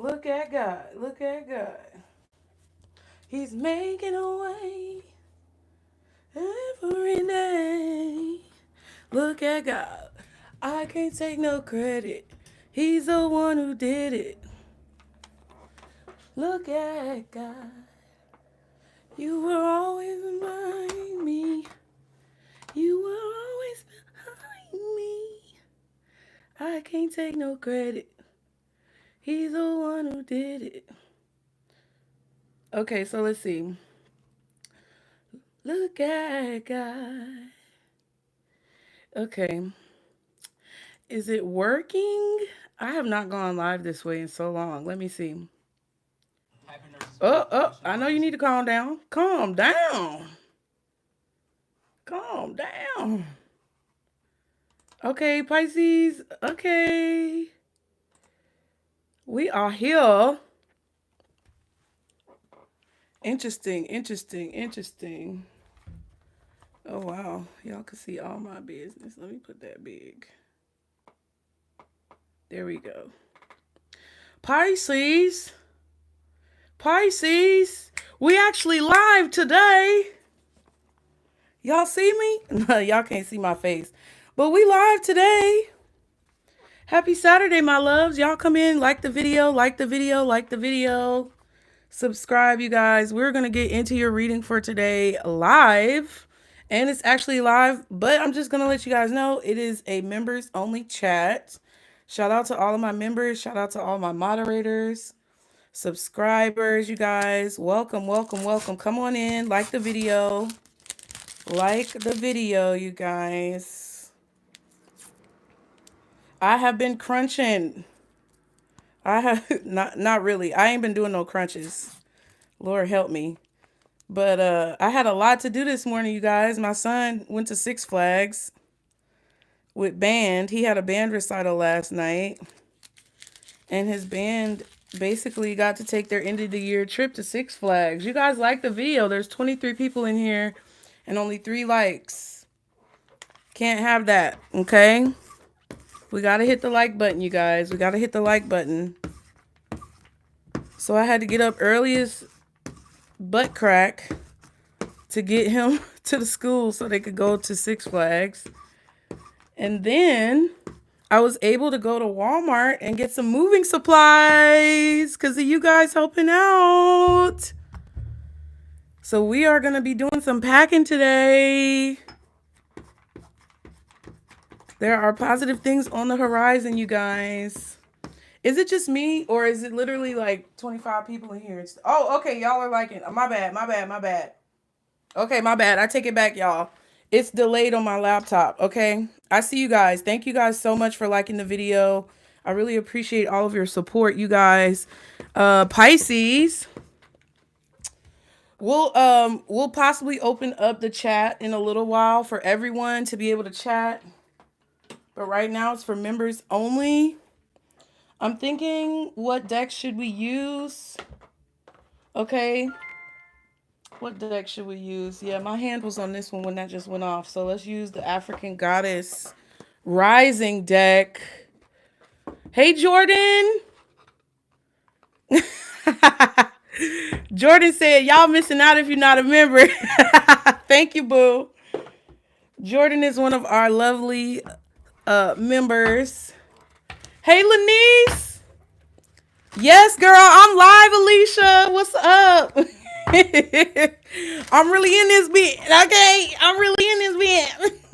Look at God. Look at God. He's making a way every day. Look at God. I can't take no credit. He's the one who did it. Look at God. You were always behind me. You were always behind me. I can't take no credit. He's the one who did it. Okay, so let's see. Look at God. Okay. Is it working? I have not gone live this way in so long. Let me see. Oh, I know you need to calm down. Calm down. Calm down. Okay, Pisces. Okay. We are here. Interesting, interesting, interesting. Oh, wow. Y'all can see all my business. Let me put that big. There we go. Pisces. Pisces. We actually live today. Y'all see me? No, y'all can't see my face. But we live today. Happy Saturday, my loves. Y'all come in, like the video, like the video, like the video. Subscribe, you guys. We're going to get into your reading for today live. And it's actually live, but I'm just going to let you guys know it is a members only chat. Shout out to all of my members. Shout out to all my moderators, subscribers, you guys. Welcome, welcome, welcome. Come on in, like the video. Like the video, you guys. I have been crunching. I have not really. I ain't been doing no crunches. Lord help me. But I had a lot to do this morning, you guys. My son went to Six Flags with band. He had a band recital last night. And his band basically got to take their end of the year trip to Six Flags. You guys like the video. There's 23 people in here and only 3 likes. Can't have that, okay? We got to hit the like button, you guys. We got to hit the like button. So I had to get up early as butt crack to get him to the school so they could go to Six Flags. And then I was able to go to Walmart and get some moving supplies because of you guys helping out. So we are going to be doing some packing today. There are positive things on the horizon, you guys. Is it just me or is it literally like 25 people in here? Oh, okay. Y'all are liking. My bad. Okay, my bad. I take it back, y'all. It's delayed on my laptop, okay? I see you guys. Thank you guys so much for liking the video. I really appreciate all of your support, you guys. Pisces. We'll possibly open up the chat in a little while for everyone to be able to chat. But right now it's for members only. I'm thinking, what deck should we use? Okay. What deck should we use? Yeah, my hand was on this one when that just went off. So let's use the African Goddess Rising deck. Hey, Jordan. Jordan said, y'all missing out if you're not a member. Thank you, boo. Jordan is one of our lovely members. Hey, Lanice. Yes, girl, I'm live, Alicia. What's up? I'm really in this bit, okay? I'm really in this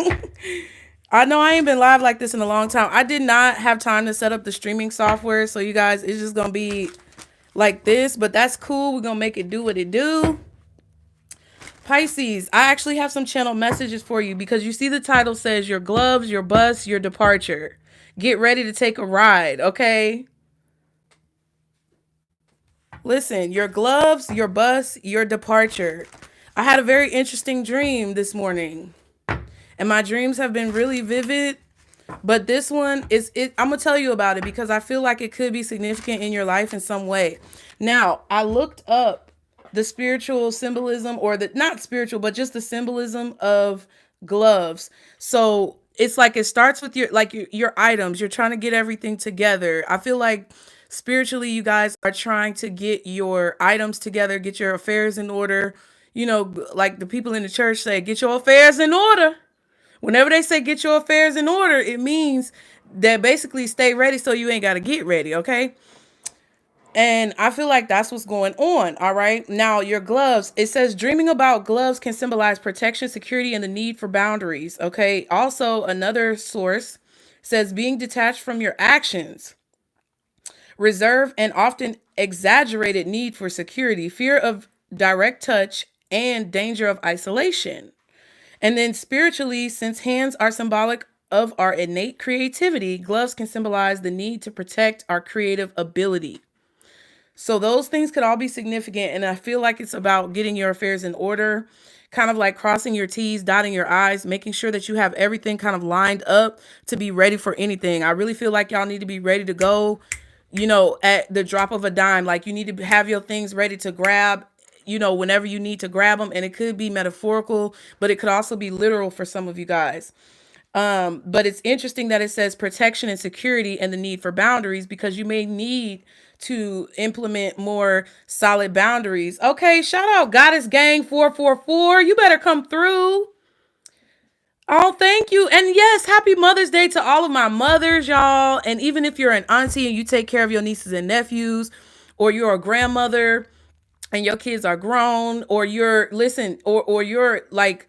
bit. I know I ain't been live like this in a long time. I did not have time to set up the streaming software, so you guys, it's just gonna be like this, but that's cool. We're gonna make it do what it do. Pisces, I actually have some channel messages for you because you see the title says your gloves, your bus, your departure. Get ready to take a ride, okay? Listen, your gloves, your bus, your departure. I had a very interesting dream this morning. And my dreams have been really vivid. But this one I'm going to tell you about it because I feel like it could be significant in your life in some way. Now, I looked up the spiritual symbolism, or the not spiritual, but just the symbolism of gloves. So it's like it starts with your items. You're trying to get everything together. I feel like Spiritually, you guys are trying to get your items together, get your affairs in order. You know, like the people in the church say, get your affairs in order. Whenever they say get your affairs in order, it means that basically stay ready so you ain't got to get ready, okay? And I feel like that's what's going on. All right. Now, your gloves, it says dreaming about gloves can symbolize protection, security, and the need for boundaries. Okay. Also, another source says being detached from your actions, reserve, and often exaggerated need for security, fear of direct touch, and danger of isolation. And then spiritually, since hands are symbolic of our innate creativity, gloves can symbolize the need to protect our creative ability. So those things could all be significant. And I feel like it's about getting your affairs in order, kind of like crossing your T's, dotting your I's, making sure that you have everything kind of lined up to be ready for anything. I really feel like y'all need to be ready to go, you know, at the drop of a dime. Like you need to have your things ready to grab, you know, whenever you need to grab them. And it could be metaphorical, but it could also be literal for some of you guys. But it's interesting that it says protection and security and the need for boundaries because you may need to implement more solid boundaries. Okay, shout out Goddess Gang 444. You better come through. Oh, thank you. And yes, happy Mother's Day to all of my mothers, y'all. And even if you're an auntie and you take care of your nieces and nephews, or you're a grandmother and your kids are grown, or you're or you're like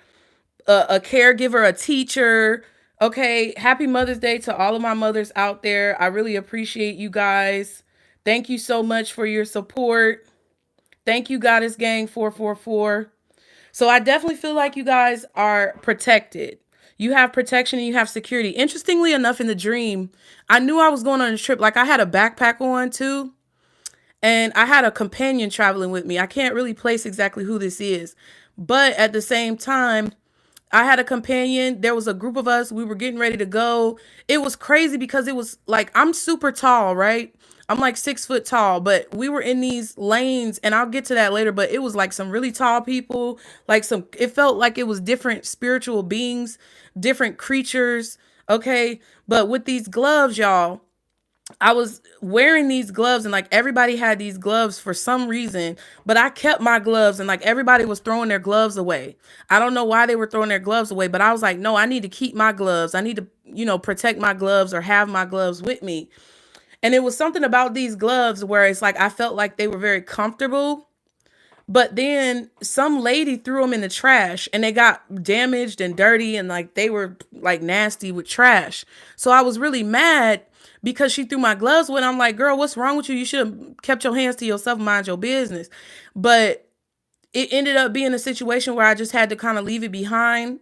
a caregiver, a teacher. Okay, happy Mother's Day to all of my mothers out there. I really appreciate you guys. Thank you so much for your support. Thank you, Goddess Gang 444. So I definitely feel like you guys are protected. You have protection and you have security. Interestingly enough, in the dream, I knew I was going on a trip. Like I had a backpack on too. And I had a companion traveling with me. I can't really place exactly who this is. But at the same time, I had a companion. There was a group of us. We were getting ready to go. It was crazy because it was like, I'm super tall, right? I'm like 6 foot tall, but we were in these lanes and I'll get to that later, but it was like some really tall people, it felt like it was different spiritual beings, different creatures. Okay. But with these gloves, y'all, I was wearing these gloves and like everybody had these gloves for some reason, but I kept my gloves and like everybody was throwing their gloves away. I don't know why they were throwing their gloves away, but I was like, no, I need to keep my gloves. I need to, you know, protect my gloves or have my gloves with me. And it was something about these gloves where it's like, I felt like they were very comfortable. But then some lady threw them in the trash and they got damaged and dirty and like they were like nasty with trash. So I was really mad because she threw my gloves away. I'm like, girl, what's wrong with you? You should have kept your hands to yourself and mind your business. But it ended up being a situation where I just had to kind of leave it behind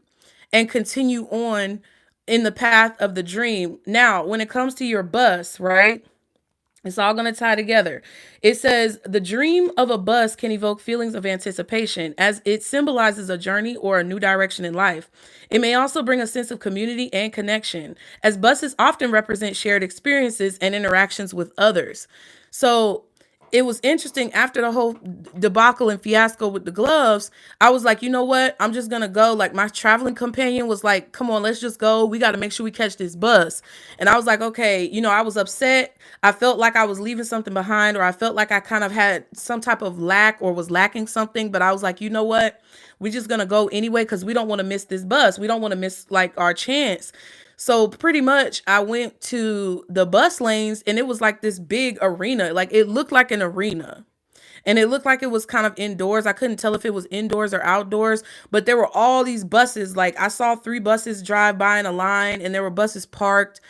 and continue on in the path of the dream. Now, when it comes to your bus, right? It's all going to tie together. It says the dream of a bus can evoke feelings of anticipation as it symbolizes a journey or a new direction in life. It may also bring a sense of community and connection, as buses often represent shared experiences and interactions with others. So it was interesting after the whole debacle and fiasco with the gloves. I was like, you know what? I'm just going to go. Like my traveling companion was like, come on, let's just go. We got to make sure we catch this bus. And I was like, okay, you know, I was upset. I felt like I was leaving something behind, or I felt like I kind of had some type of lack or was lacking something. But I was like, you know what? We're just going to go anyway because we don't want to miss this bus. We don't want to miss like our chance. So pretty much I went to the bus lanes and it was like this big arena. Like it looked like an arena. And it looked like it was kind of indoors. I couldn't tell if it was indoors or outdoors, but there were all these buses. Like I saw 3 buses drive by in a line and there were buses parked.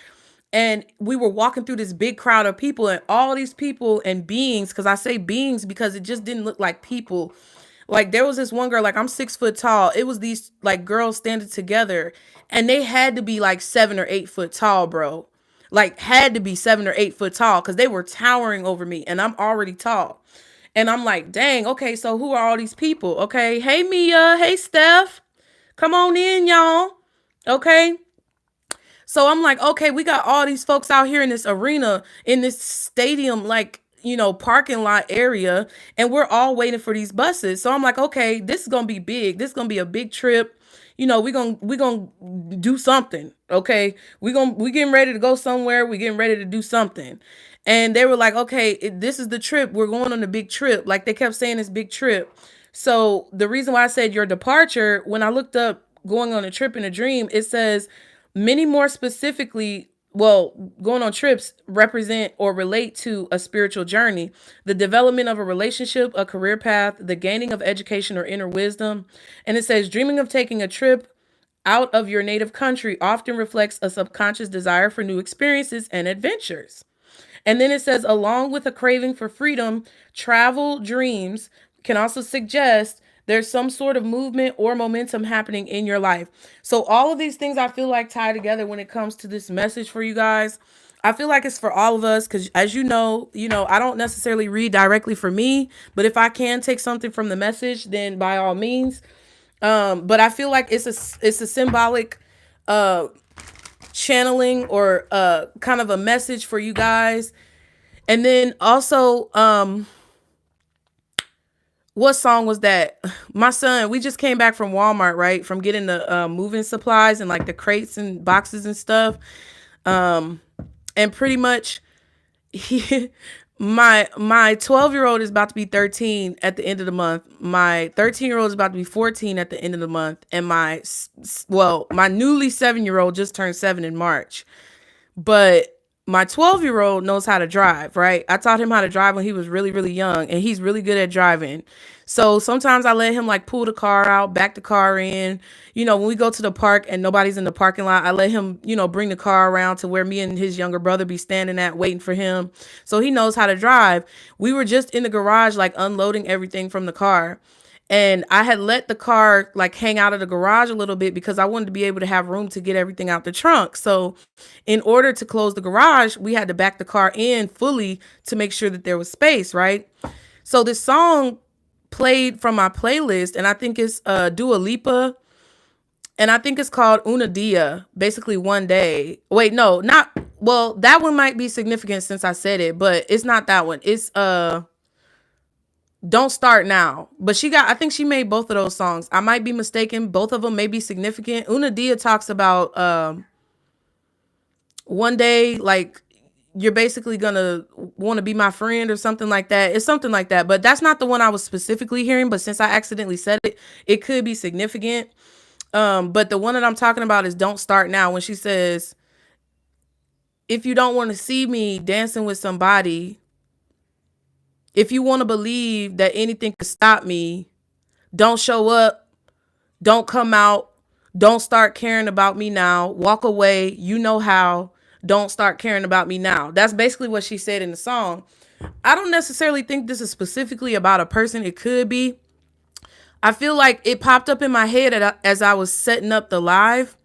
And we were walking through this big crowd of people and all these people and beings, because I say beings because it just didn't look like people. Like there was this one girl, like I'm 6 foot tall. It was these like girls standing together and they had to be like 7 or 8 foot tall, bro. Like had to be 7 or 8 foot tall because they were towering over me and I'm already tall. And I'm like, dang, okay, so who are all these people? Okay, hey Mia, hey Steph, come on in, y'all. Okay. So I'm like, okay, we got all these folks out here in this arena, in this stadium, like, you know, parking lot area, and we're all waiting for these buses. So I'm like, okay, this is gonna be big. This is gonna be a big trip. You know, we gonna do something. Okay, we getting ready to go somewhere. We getting ready to do something. And they were like, okay, this is the trip. We're going on a big trip. Like they kept saying this big trip. So the reason why I said your departure, when I looked up going on a trip in a dream, it says many more specifically, well, going on trips represent or relate to a spiritual journey, the development of a relationship, a career path, the gaining of education or inner wisdom. And it says dreaming of taking a trip out of your native country often reflects a subconscious desire for new experiences and adventures. And then it says, along with a craving for freedom, travel dreams can also suggest there's some sort of movement or momentum happening in your life. So all of these things I feel like tie together when it comes to this message for you guys. I feel like it's for all of us because, as you know, I don't necessarily read directly for me, but if I can take something from the message, then by all means. But I feel like it's a symbolic channeling or kind of a message for you guys. And then also, what song was that? My son, we just came back from Walmart, right? From getting the moving supplies and like the crates and boxes and stuff. And pretty much my 12-year-old is about to be 13 at the end of the month. My 13-year-old is about to be 14 at the end of the month. And my newly 7-year-old just turned 7 in March. But my 12-year-old knows how to drive, right? I taught him how to drive when he was really, really young, and he's really good at driving. So sometimes I let him like pull the car out, back the car in. When we go to the park and nobody's in the parking lot, I let him, bring the car around to where me and his younger brother be standing at waiting for him. So he knows how to drive. We were just in the garage, like unloading everything from the car. And I had let the car like hang out of the garage a little bit because I wanted to be able to have room to get everything out the trunk. So in order to close the garage, we had to back the car in fully to make sure that there was space, right? So this song played from my playlist, and I think it's Dua Lipa, and I think it's called Una Dia, basically one day. Wait, no, not, well, that one might be significant since I said it, but it's not that one. It's Don't Start Now. But I think she made both of those songs. I might be mistaken. Both of them may be significant. Una Dia talks about one day, like, you're basically gonna want to be my friend or something like that. It's something like that. But that's not the one I was specifically hearing. But since I accidentally said it, it could be significant. But the one that I'm talking about is Don't Start Now, when she says, if you don't want to see me dancing with somebody, if you want to believe that anything could stop me, don't show up, don't come out, don't start caring about me now, walk away, you know how, don't start caring about me now. That's basically what she said in the song. I don't necessarily think this is specifically about a person. It could be. I feel like it popped up in my head as I was setting up the live.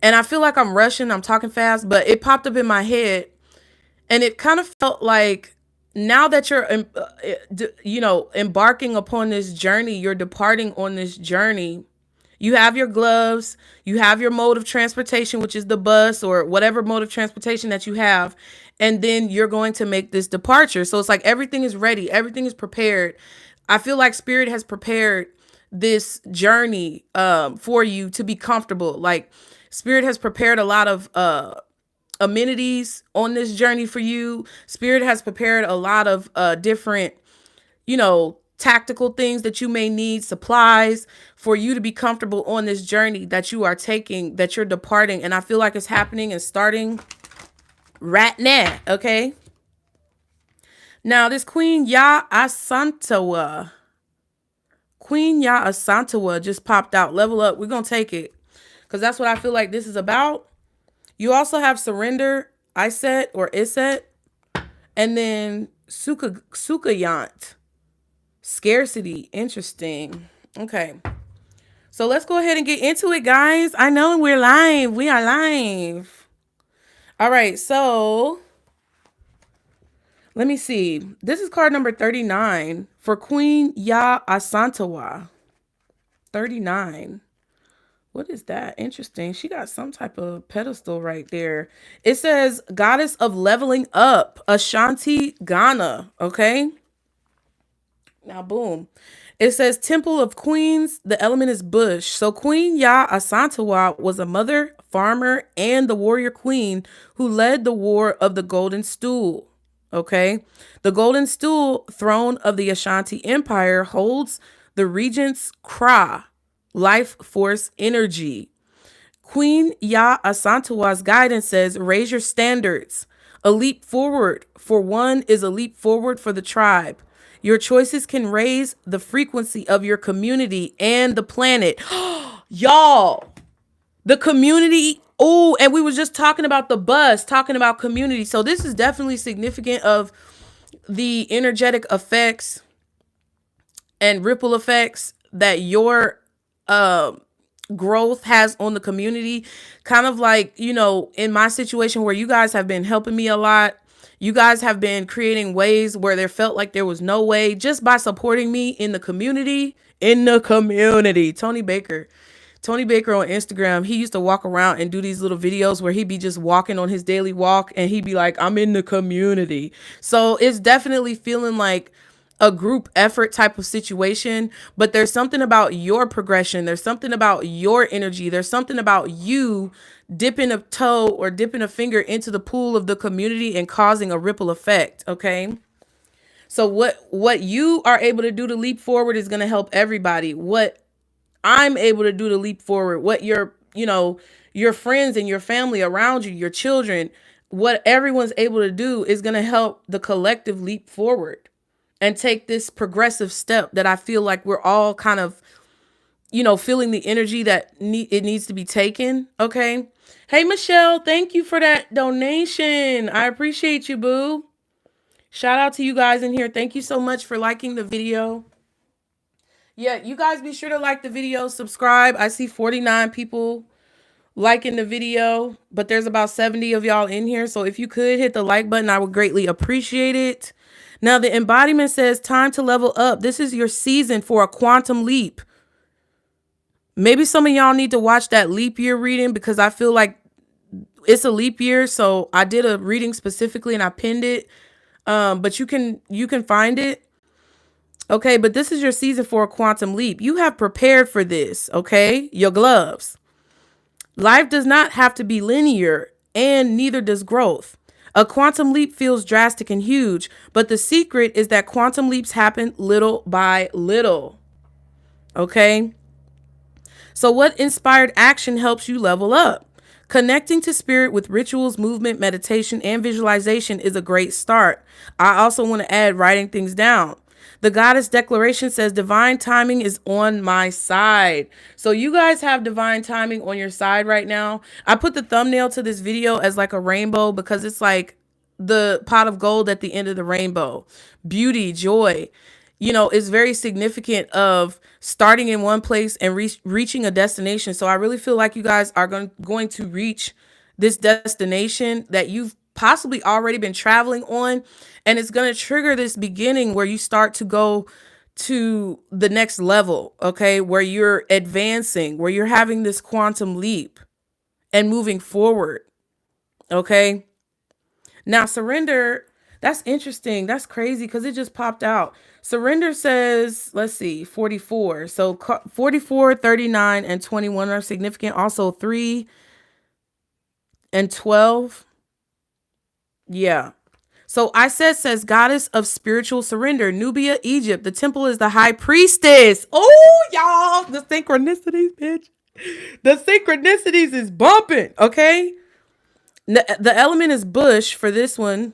And I feel like I'm rushing, I'm talking fast, but it popped up in my head. And it kind of felt like, now that you're, embarking upon this journey, you're departing on this journey. You have your gloves, you have your mode of transportation, which is the bus or whatever mode of transportation that you have. And then you're going to make this departure. So it's like everything is ready. Everything is prepared. I feel like Spirit has prepared this journey for you to be comfortable. Like Spirit has prepared a lot of amenities on this journey for you. Spirit has prepared a lot of different, tactical things that you may need, supplies for you to be comfortable on this journey that you are taking, that you're departing. And I feel like it's happening and starting right now. Okay. Now this Queen Ya Asantewa just popped out. Level up. We're going to take it because that's what I feel like this is about. You also have Surrender, Iset or Iset, and then Sukayant. Scarcity. Interesting. Okay. So let's go ahead and get into it, guys. I know we're live. We are live. All right. So let me see. This is card number 39 for Queen Ya Asantewa. 39. What is that? Interesting. She got some type of pedestal right there. It says Goddess of Leveling Up, Ashanti Ghana. Okay. Now, boom. It says Temple of Queens. The element is bush. So Queen Ya Asantewa was a mother, farmer, and the warrior queen who led the war of the Golden Stool. Okay. The Golden Stool, throne of the Ashanti Empire, holds the regent's Kra, life force energy. Queen Ya Asantewa's guidance says, raise your standards. A leap forward for one is a leap forward for the tribe. Your choices can raise the frequency of your community and the planet. Y'all, the community. Oh, and we was just talking about the bus, talking about community. So this is definitely significant of the energetic effects and ripple effects that your growth has on the community. Kind of like, you know, in my situation where you guys have been helping me a lot. You guys have been creating ways where there felt like there was no way, just by supporting me in the community. Tony Baker on Instagram, he used to walk around and do these little videos where he'd be just walking on his daily walk and he'd be like, I'm in the community. So it's definitely feeling like a group effort type of situation, but there's something about your progression. There's something about your energy. There's something about you dipping a toe or dipping a finger into the pool of the community and causing a ripple effect. Okay. So what you are able to do to leap forward is going to help everybody. What I'm able to do to leap forward, what your friends and your family around you, your children, what everyone's able to do is going to help the collective leap forward and take this progressive step that I feel like we're all kind of, feeling the energy that it needs to be taken. Okay. Hey, Michelle, thank you for that donation. I appreciate you, boo. Shout out to you guys in here. Thank you so much for liking the video. Yeah, you guys be sure to like the video, subscribe. I see 49 people liking the video, but there's about 70 of y'all in here. So if you could hit the like button, I would greatly appreciate it. Now, the embodiment says time to level up. This is your season for a quantum leap. Maybe some of y'all need to watch that leap year reading because I feel like it's a leap year. So I did a reading specifically and I pinned it. But you can find it. Okay, but this is your season for a quantum leap. You have prepared for this, okay? Your gloves. Life does not have to be linear, and neither does growth. A quantum leap feels drastic and huge, but the secret is that quantum leaps happen little by little. Okay? So what inspired action helps you level up? Connecting to spirit with rituals, movement, meditation, and visualization is a great start. I also want to add writing things down. The goddess declaration says divine timing is on my side. So you guys have divine timing on your side right now. I put the thumbnail to this video as like a rainbow because it's like the pot of gold at the end of the rainbow. Beauty, joy, is very significant of starting in one place and reaching a destination. So I really feel like you guys are going to reach this destination that you've possibly already been traveling on. And it's going to trigger this beginning where you start to go to the next level, okay? Where you're advancing, where you're having this quantum leap and moving forward, okay? Now, surrender, that's interesting. That's crazy because it just popped out. Surrender says, let's see, 44. So 44, 39, and 21 are significant. Also 3 and 12. Yeah. So Isis says goddess of spiritual surrender, Nubia, Egypt. The temple is the high priestess. Oh, y'all, the synchronicities, bitch. The synchronicities is bumping, okay? The element is bush for this one,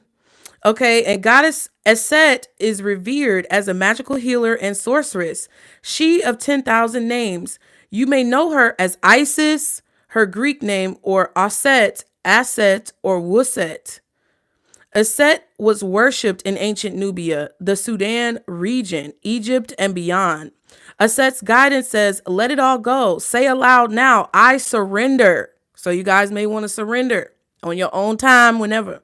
okay? And goddess Aset is revered as a magical healer and sorceress. She of 10,000 names. You may know her as Isis, her Greek name, or Aset, or Wuset. Aset was worshipped in ancient Nubia, the Sudan region, Egypt, and beyond. Aset's guidance says, let it all go. Say aloud now, I surrender. So you guys may want to surrender on your own time whenever.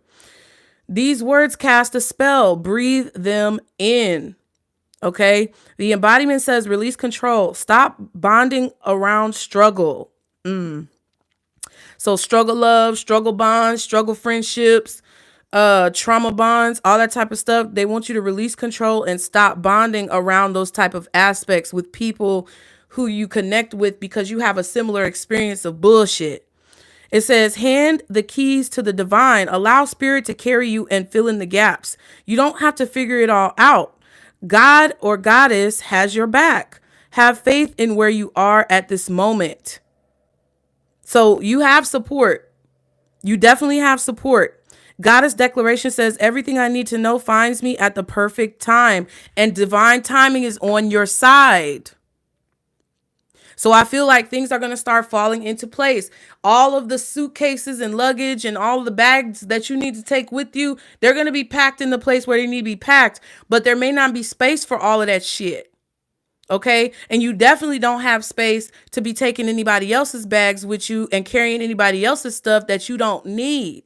These words cast a spell. Breathe them in. Okay? The embodiment says, release control. Stop bonding around struggle. So struggle love, struggle bonds, struggle friendships, trauma bonds, all that type of stuff. They want you to release control and stop bonding around those type of aspects with people who you connect with because you have a similar experience of bullshit. It says, hand the keys to the divine, allow spirit to carry you and fill in the gaps. You don't have to figure it all out. God or goddess has your back. Have faith in where you are at this moment. So you have support. You definitely have support. Goddess declaration says, everything I need to know finds me at the perfect time, and divine timing is on your side. So I feel like things are going to start falling into place. All of the suitcases and luggage and all the bags that you need to take with you, they're going to be packed in the place where they need to be packed, but there may not be space for all of that shit. Okay. And you definitely don't have space to be taking anybody else's bags with you and carrying anybody else's stuff that you don't need.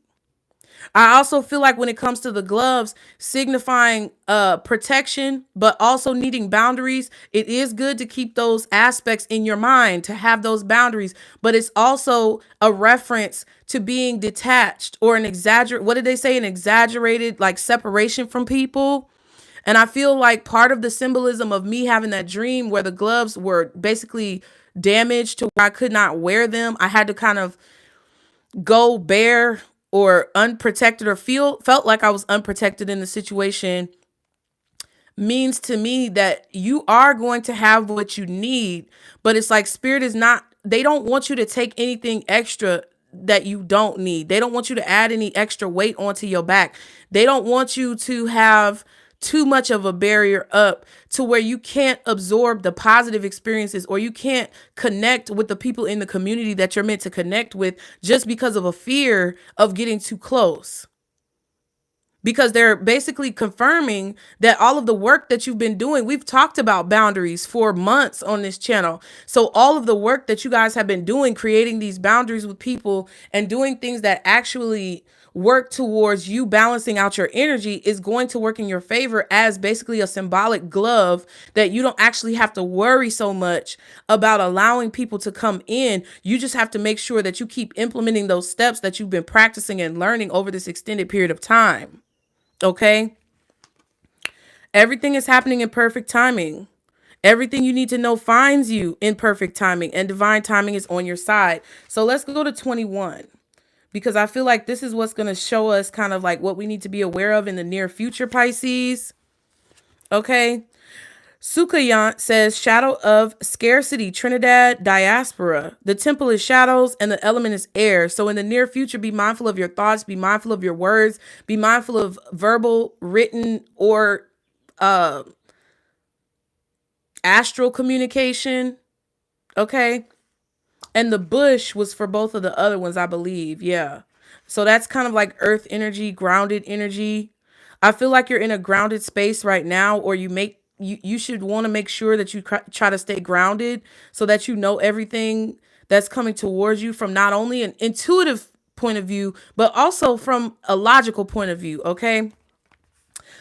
I also feel like when it comes to the gloves, signifying protection, but also needing boundaries, it is good to keep those aspects in your mind, to have those boundaries, but it's also a reference to being detached or an what did they say? An exaggerated like separation from people. And I feel like part of the symbolism of me having that dream where the gloves were basically damaged to where I could not wear them, I had to kind of go bare or unprotected or felt like I was unprotected in the situation, means to me that you are going to have what you need, but it's like spirit is not, they don't want you to take anything extra that you don't need. They don't want you to add any extra weight onto your back. They don't want you to have too much of a barrier up to where you can't absorb the positive experiences or you can't connect with the people in the community that you're meant to connect with just because of a fear of getting too close. Because they're basically confirming that all of the work that you've been doing, we've talked about boundaries for months on this channel. So all of the work that you guys have been doing, creating these boundaries with people and doing things that actually work towards you balancing out your energy is going to work in your favor as basically a symbolic glove that you don't actually have to worry so much about allowing people to come in. You just have to make sure that you keep implementing those steps that you've been practicing and learning over this extended period of time. Okay. Everything is happening in perfect timing. Everything you need to know finds you in perfect timing, and divine timing is on your side. So let's go to 21, because I feel like this is what's going to show us kind of like what we need to be aware of in the near future, Pisces. Okay. Sukayant says, shadow of scarcity, Trinidad diaspora. The temple is shadows and the element is air. So in the near future, be mindful of your thoughts, be mindful of your words, be mindful of verbal, written, or astral communication. Okay. And the bush was for both of the other ones, I believe. Yeah. So that's kind of like earth energy, grounded energy. I feel like you're in a grounded space right now, or you should want to make sure that you try to stay grounded so that you know everything that's coming towards you from not only an intuitive point of view, but also from a logical point of view. Okay.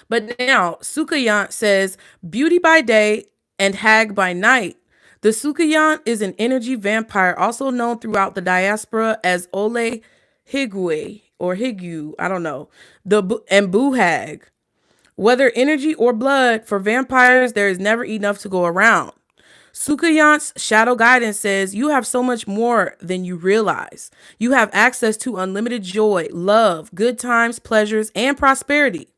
But now Sukayant says, beauty by day and hag by night. The Sukayant is an energy vampire, also known throughout the diaspora as Ole Higwe or Higu. I don't know. And Boo Hag. Whether energy or blood, for vampires, there is never enough to go around. Sukayant's shadow guidance says you have so much more than you realize. You have access to unlimited joy, love, good times, pleasures, and prosperity.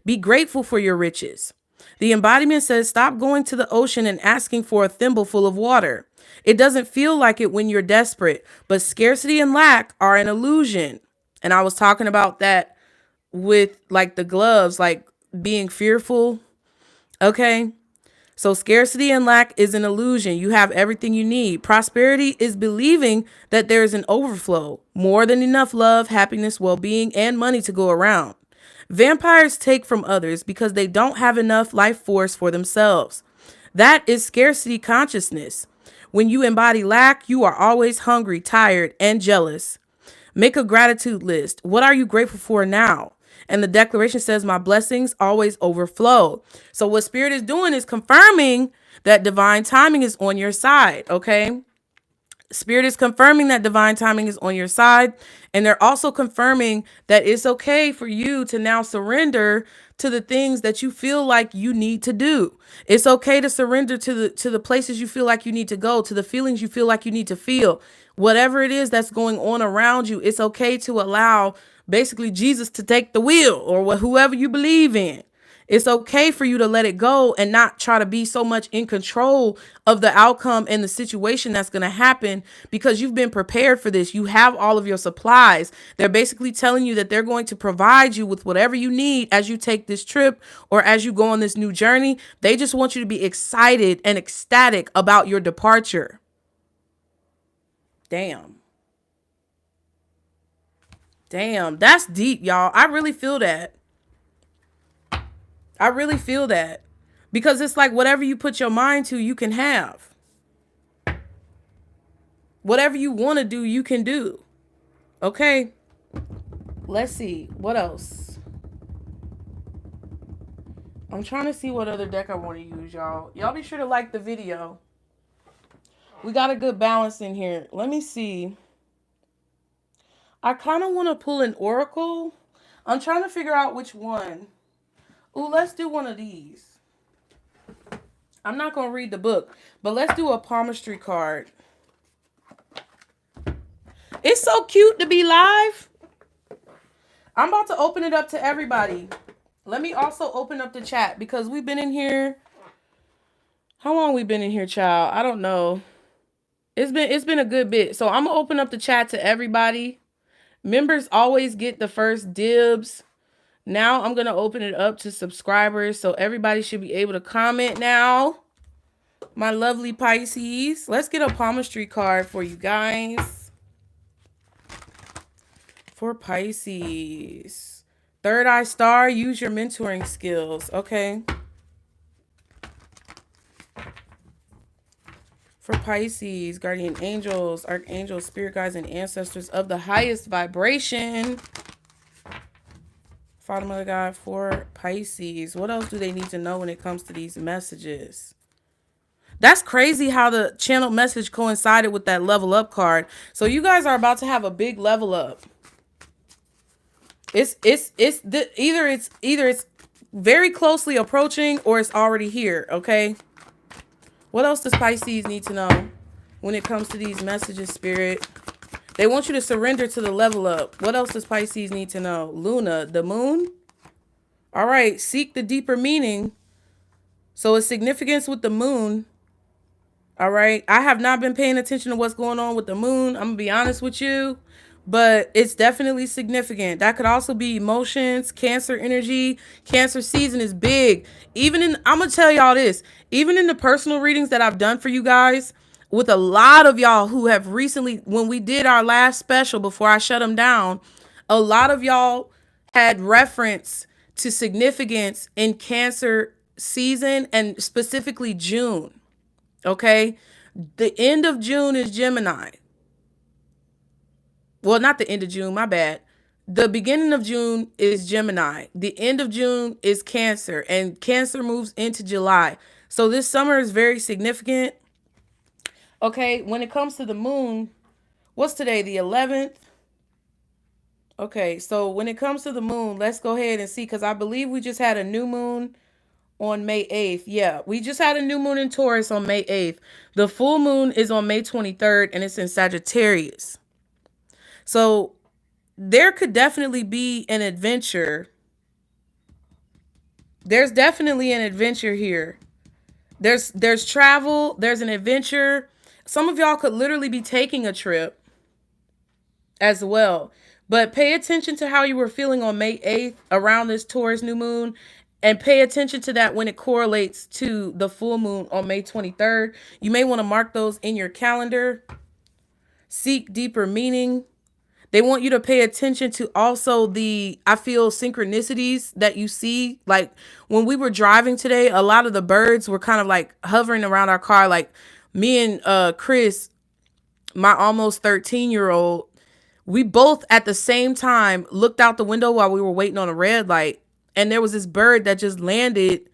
Be grateful for your riches. The embodiment says stop going to the ocean and asking for a thimble full of water. It doesn't feel like it when you're desperate, but scarcity and lack are an illusion. And I was talking about that with like the gloves, like being fearful. Okay. So scarcity and lack is an illusion. You have everything you need. Prosperity is believing that there is an overflow, more than enough love, happiness, well-being, and money to go around. Vampires take from others because they don't have enough life force for themselves. That is scarcity consciousness. When you embody lack, you are always hungry, tired, and jealous. Make a gratitude list. What are you grateful for now? And the declaration says, my blessings always overflow. So what spirit is doing is confirming that divine timing is on your side. Okay. Spirit is confirming that divine timing is on your side. And they're also confirming that it's okay for you to now surrender to the things that you feel like you need to do. It's okay to surrender to the places you feel like you need to go, to the feelings you feel like you need to feel. Whatever it is that's going on around you, it's okay to allow basically Jesus to take the wheel, or whoever you believe in. It's okay for you to let it go and not try to be so much in control of the outcome and the situation that's going to happen, because you've been prepared for this. You have all of your supplies. They're basically telling you that they're going to provide you with whatever you need as you take this trip or as you go on this new journey. They just want you to be excited and ecstatic about your departure. Damn. Damn, that's deep, y'all. I really feel that. I really feel that, because it's like whatever you put your mind to, you can have. Whatever you want to do, you can do. Okay. Let's see. What else? I'm trying to see what other deck I want to use, y'all. Y'all be sure to like the video. We got a good balance in here. Let me see. I kind of want to pull an oracle. I'm trying to figure out which one. Ooh, let's do one of these. I'm not going to read the book, but let's do a palmistry card. It's so cute to be live. I'm about to open it up to everybody. Let me also open up the chat, because we've been in here. How long we been in here, child? I don't know. It's been a good bit. So I'm going to open up the chat to everybody. Members always get the first dibs. Now I'm going to open it up to subscribers, so everybody should be able to comment now. My lovely Pisces. Let's get a palmistry card for you guys. For Pisces. Third eye star, use your mentoring skills. Okay. For Pisces, guardian angels, archangels, spirit guides, and ancestors of the highest vibration. Father, Mother, God, for Pisces. What else do they need to know when it comes to these messages? That's crazy how the channel message coincided with that level up card. So you guys are about to have a big level up. Either it's very closely approaching, or it's already here. Okay. What else does Pisces need to know when it comes to these messages, Spirit? They want you to surrender to the level up. What else does Pisces need to know? Luna, the moon. All right. Seek the deeper meaning. So it's significance with the moon. All right. I have not been paying attention to what's going on with the moon. I'm going to be honest with you. But it's definitely significant. That could also be emotions, Cancer energy. Cancer season is big. I'm going to tell y'all this. Even in the personal readings that I've done for you guys, with a lot of y'all who have recently, when we did our last special before I shut them down, a lot of y'all had reference to significance in Cancer season, and specifically June. Okay. The end of June is Gemini. Well, not the end of June, my bad. The beginning of June is Gemini. The end of June is Cancer, and Cancer moves into July. So this summer is very significant. Okay, when it comes to the moon, what's today, the 11th? Okay, so when it comes to the moon, let's go ahead and see, because I believe we just had a new moon on May 8th. Yeah, we just had a new moon in Taurus on May 8th. The full moon is on May 23rd, and it's in Sagittarius. So there could definitely be an adventure. There's definitely an adventure here. There's travel. There's an adventure. Some of y'all could literally be taking a trip as well. But pay attention to how you were feeling on May 8th around this Taurus new moon. And pay attention to that when it correlates to the full moon on May 23rd. You may want to mark those in your calendar. Seek deeper meaning. They want you to pay attention to also I feel synchronicities that you see. Like when we were driving today, a lot of the birds were kind of like hovering around our car. Like me and Chris, my almost 13-year-old, we both at the same time looked out the window while we were waiting on a red light. And there was this bird that just landed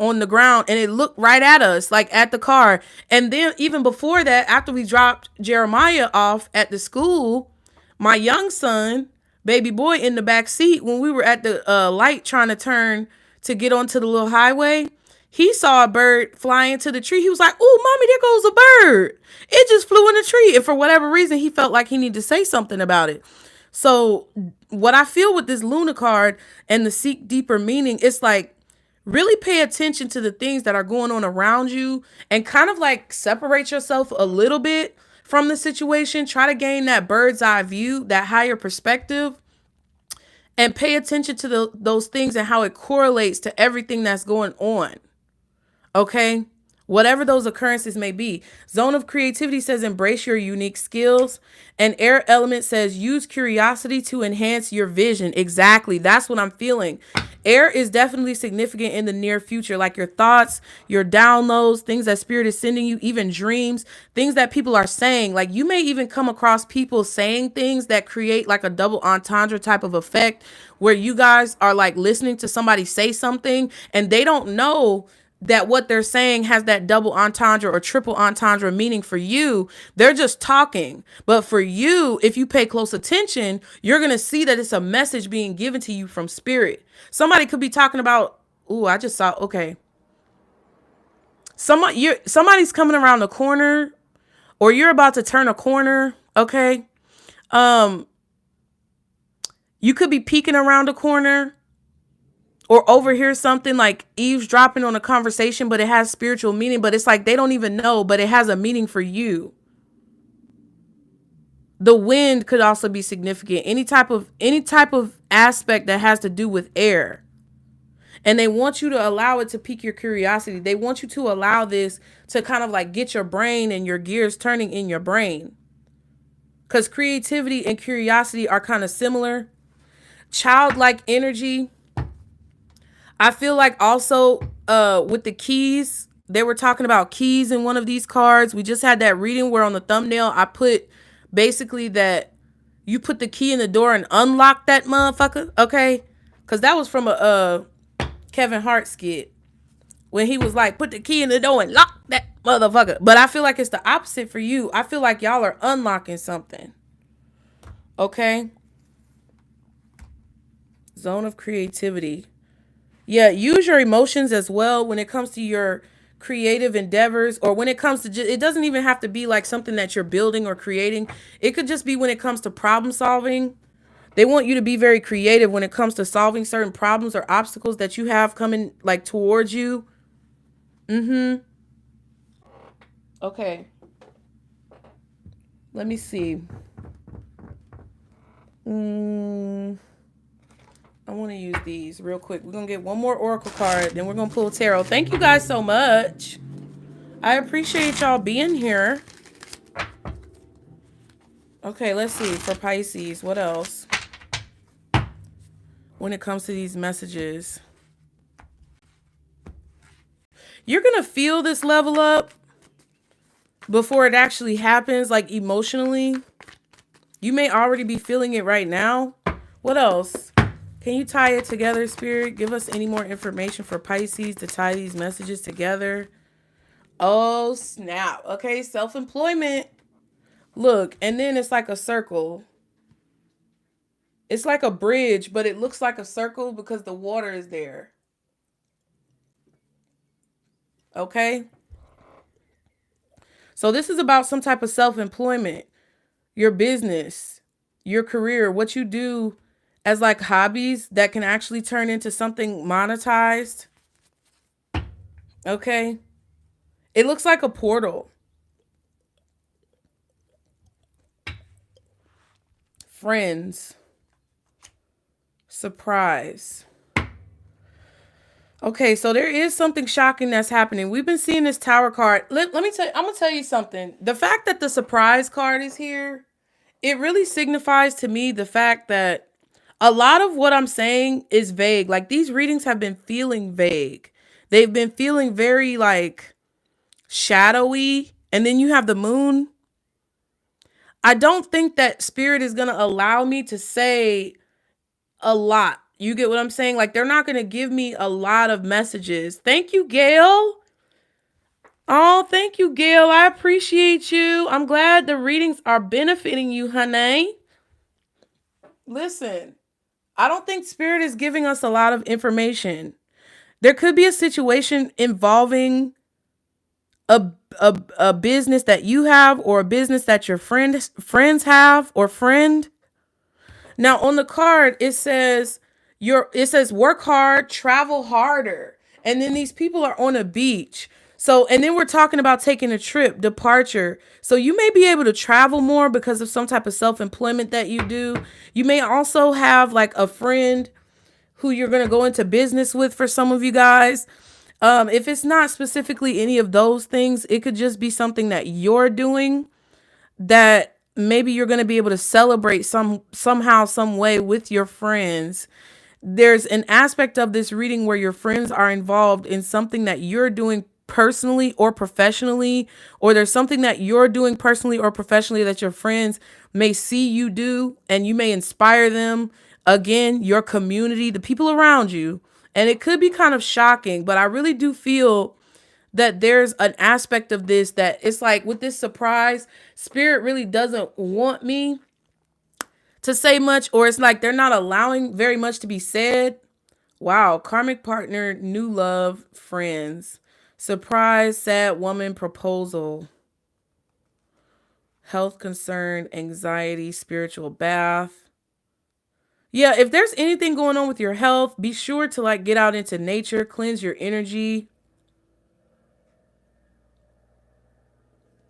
on the ground and it looked right at us, like at the car. And then even before that, after we dropped Jeremiah off at the school, my young son, baby boy, in the back seat, when we were at the light trying to turn to get onto the little highway, he saw a bird fly into the tree. He was like, "Oh, mommy, there goes a bird. It just flew in the tree." And for whatever reason, he felt like he needed to say something about it. So what I feel with this Luna card and the seek deeper meaning, it's like, really pay attention to the things that are going on around you and kind of like separate yourself a little bit from the situation. Try to gain that bird's eye view, that higher perspective, and pay attention to those things and how it correlates to everything that's going on. Okay? Whatever those occurrences may be. Zone of creativity says embrace your unique skills. And air element says use curiosity to enhance your vision. Exactly. That's what I'm feeling. Air is definitely significant in the near future, like your thoughts, your downloads, things that spirit is sending you, even dreams, things that people are saying. Like you may even come across people saying things that create like a double entendre type of effect where you guys are like listening to somebody say something and they don't know that what they're saying has that double entendre or triple entendre meaning for you. They're just talking. But for you, if you pay close attention, you're going to see that it's a message being given to you from spirit. Somebody could be talking about, ooh, I just saw, okay. Somebody's coming around the corner or you're about to turn a corner, okay? You could be peeking around a corner or overhear something, like eavesdropping on a conversation, but it has spiritual meaning, but it's like they don't even know, but it has a meaning for you. The wind could also be significant. Any type of aspect that has to do with air. And they want you to allow it to pique your curiosity. They want you to allow this to kind of like get your brain and your gears turning in your brain. Because creativity and curiosity are kind of similar. Childlike energy. I feel like also with the keys, they were talking about keys in one of these cards. We just had that reading where on the thumbnail, I put basically that you put the key in the door and unlock that motherfucker. Okay. Because that was from a Kevin Hart skit when he was like, put the key in the door and lock that motherfucker. But I feel like it's the opposite for you. I feel like y'all are unlocking something. Okay. Zone of creativity. Yeah, use your emotions as well when it comes to your creative endeavors, or when it comes to, it doesn't even have to be like something that you're building or creating. It could just be when it comes to problem solving. They want you to be very creative when it comes to solving certain problems or obstacles that you have coming like towards you. Okay. Let me see. I want to use these real quick. We're going to get one more oracle card, then we're going to pull tarot. Thank you guys so much. I appreciate y'all being here. Okay, let's see. For Pisces, what else? When it comes to these messages. You're going to feel this level up before it actually happens, like emotionally. You may already be feeling it right now. What else? Can you tie it together, Spirit? Give us any more information for Pisces to tie these messages together. Oh, snap. Okay, self-employment. Look, and then it's like a circle. It's like a bridge, but it looks like a circle because the water is there. Okay? So this is about some type of self-employment. Your business, your career, what you do as like hobbies that can actually turn into something monetized. Okay. It looks like a portal. Friends. Surprise. Okay, so there is something shocking that's happening. We've been seeing this Tower card. Let me tell you, I'm going to tell you something. The fact that the surprise card is here, it really signifies to me the fact that a lot of what I'm saying is vague. Like these readings have been feeling vague. They've been feeling very like shadowy. And then you have the moon. I don't think that spirit is going to allow me to say a lot. You get what I'm saying? Like, they're not going to give me a lot of messages. Thank you, Gail. Oh, thank you, Gail. I appreciate you. I'm glad the readings are benefiting you, honey. Listen, I don't think Spirit is giving us a lot of information. There could be a situation involving a business that you have, or a business that your friends have, or friend. Now on the card it says work hard, travel harder. And then these people are on a beach. So, and then we're talking about taking a trip, departure. So you may be able to travel more because of some type of self-employment that you do. You may also have like a friend who you're going to go into business with for some of you guys. If it's not specifically any of those things, it could just be something that you're doing that maybe you're going to be able to celebrate somehow, some way with your friends. There's an aspect of this reading where your friends are involved in something that you're doing personally or professionally, or there's something that you're doing personally or professionally that your friends may see you do, and you may inspire them. Again, your community, the people around you. And it could be kind of shocking, but I really do feel that there's an aspect of this that it's like with this surprise, Spirit really doesn't want me to say much, or it's like they're not allowing very much to be said. Wow. Karmic partner, new love, friends, surprise, sad woman, proposal, health concern, anxiety, spiritual bath. Yeah, if there's anything going on with your health, be sure to like get out into nature, cleanse your energy.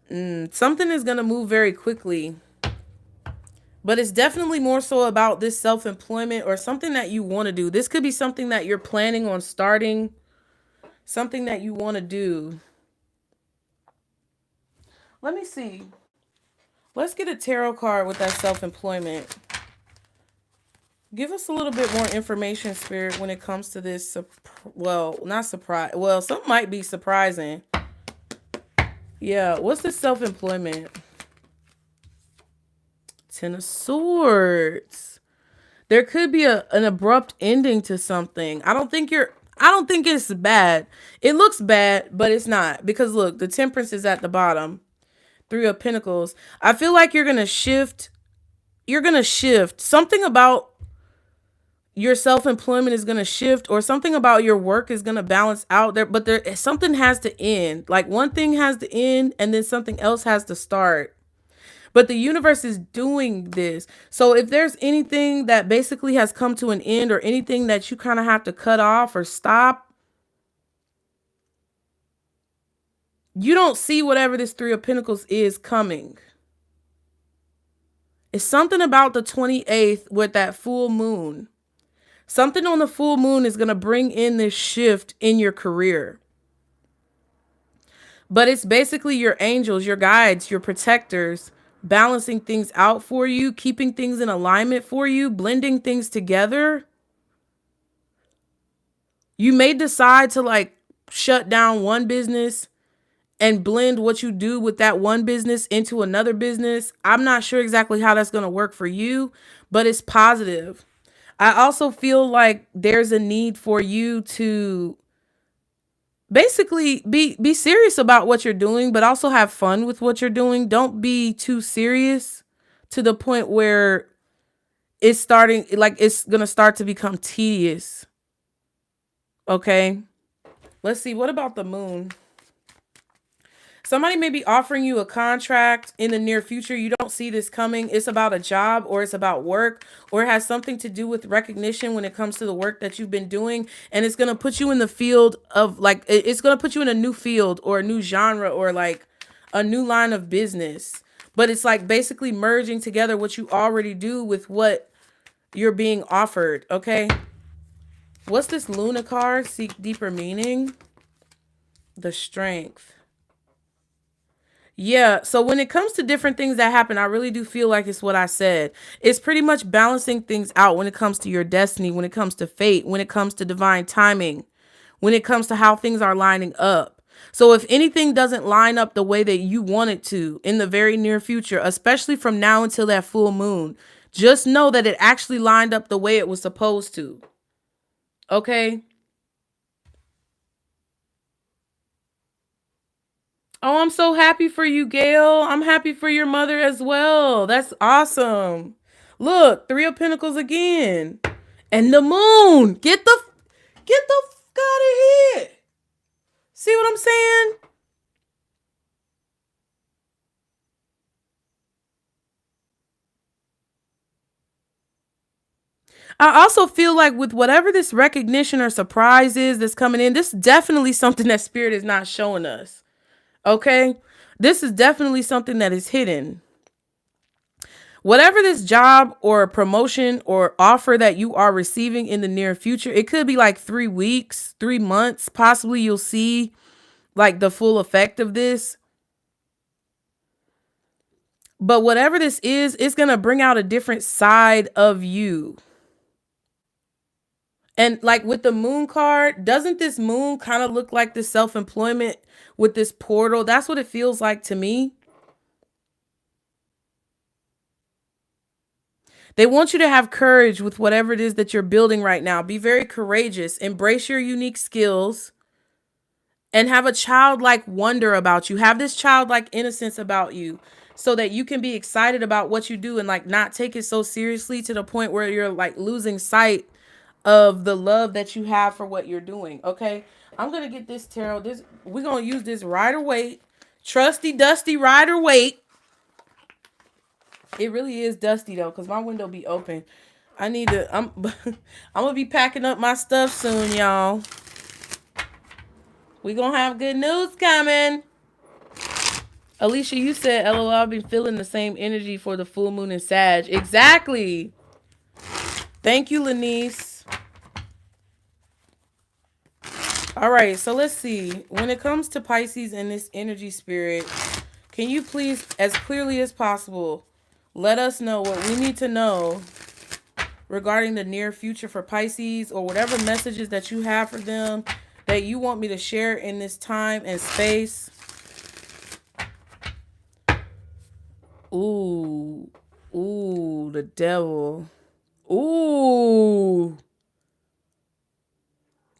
Something is going to move very quickly. But it's definitely more so about this self-employment or something that you want to do. This could be something that you're planning on starting, something that you want to do. Let me see. Let's get a tarot card with that self-employment. Give us a little bit more information, Spirit, when it comes to this. Well, not surprise. Well, some might be surprising. Yeah, what's the self-employment? Ten of Swords. There could be an abrupt ending to something. I don't think it's bad. It looks bad, but it's not. Because look, the Temperance is at the bottom. Three of Pentacles. I feel like you're going to shift. You're going to shift. Something about your self-employment is going to shift, or something about your work is going to balance out there. But something has to end. Like one thing has to end and then something else has to start. But the universe is doing this. So if there's anything that basically has come to an end, or anything that you kind of have to cut off or stop, you don't see whatever this Three of Pentacles is coming. It's something about the 28th with that full moon. Something on the full moon is going to bring in this shift in your career. But it's basically your angels, your guides, your protectors, balancing things out for you, keeping things in alignment for you, blending things together. You may decide to like shut down one business and blend what you do with that one business into another business. I'm not sure exactly how that's going to work for you, but it's positive. I also feel like there's a need for you to basically be serious about what you're doing, but also have fun with what you're doing. Don't be too serious to the point where it's going to start to become tedious. Okay. Let's see. What about the moon? Somebody may be offering you a contract in the near future. You don't see this coming. It's about a job, or it's about work, or it has something to do with recognition when it comes to the work that you've been doing. And it's going to put you in the field of like, it's going to put you in a new field or a new genre or like a new line of business. But it's like basically merging together what you already do with what you're being offered. Okay. What's this Luna card? Seek deeper meaning. The Strength. Yeah, so when it comes to different things that happen, I really do feel like it's what I said. It's pretty much balancing things out when it comes to your destiny, when it comes to fate, when it comes to divine timing, when it comes to how things are lining up. So if anything doesn't line up the way that you want it to in the very near future, especially from now until that full moon, just know that it actually lined up the way it was supposed to. Okay. Oh, I'm so happy for you, Gail. I'm happy for your mother as well. That's awesome. Look, 3 of Pentacles again. And the moon. Get the fuck out of here. See what I'm saying? I also feel like with whatever this recognition or surprise is that's coming in, this is definitely something that Spirit is not showing us. Okay? This is definitely something that is hidden. Whatever this job or promotion or offer that you are receiving in the near future, it could be like 3 weeks, 3 months, possibly you'll see like the full effect of this. But whatever this is, it's going to bring out a different side of you. And like with the moon card, doesn't this moon kind of look like the self-employment with this portal? That's what it feels like to me. They want you to have courage with whatever it is that you're building right now. Be very courageous. Embrace your unique skills and have a childlike wonder about you. Have this childlike innocence about you so that you can be excited about what you do and like not take it so seriously to the point where you're like losing sight of the love that you have for what you're doing. Okay, I'm gonna get this tarot. We're gonna use this Rider-Waite, trusty dusty Rider-Waite. It really is dusty though, because my window be open. I'm gonna be packing up my stuff soon, y'all. We gonna have good news coming. Alicia, you said LOL, I've been feeling the same energy for the full moon in Sag. Exactly. Thank you, Lanice. All right, so let's see. When it comes to Pisces and this energy spirit, can you please, as clearly as possible, let us know what we need to know regarding the near future for Pisces, or whatever messages that you have for them that you want me to share in this time and space. Ooh, the devil. Ooh.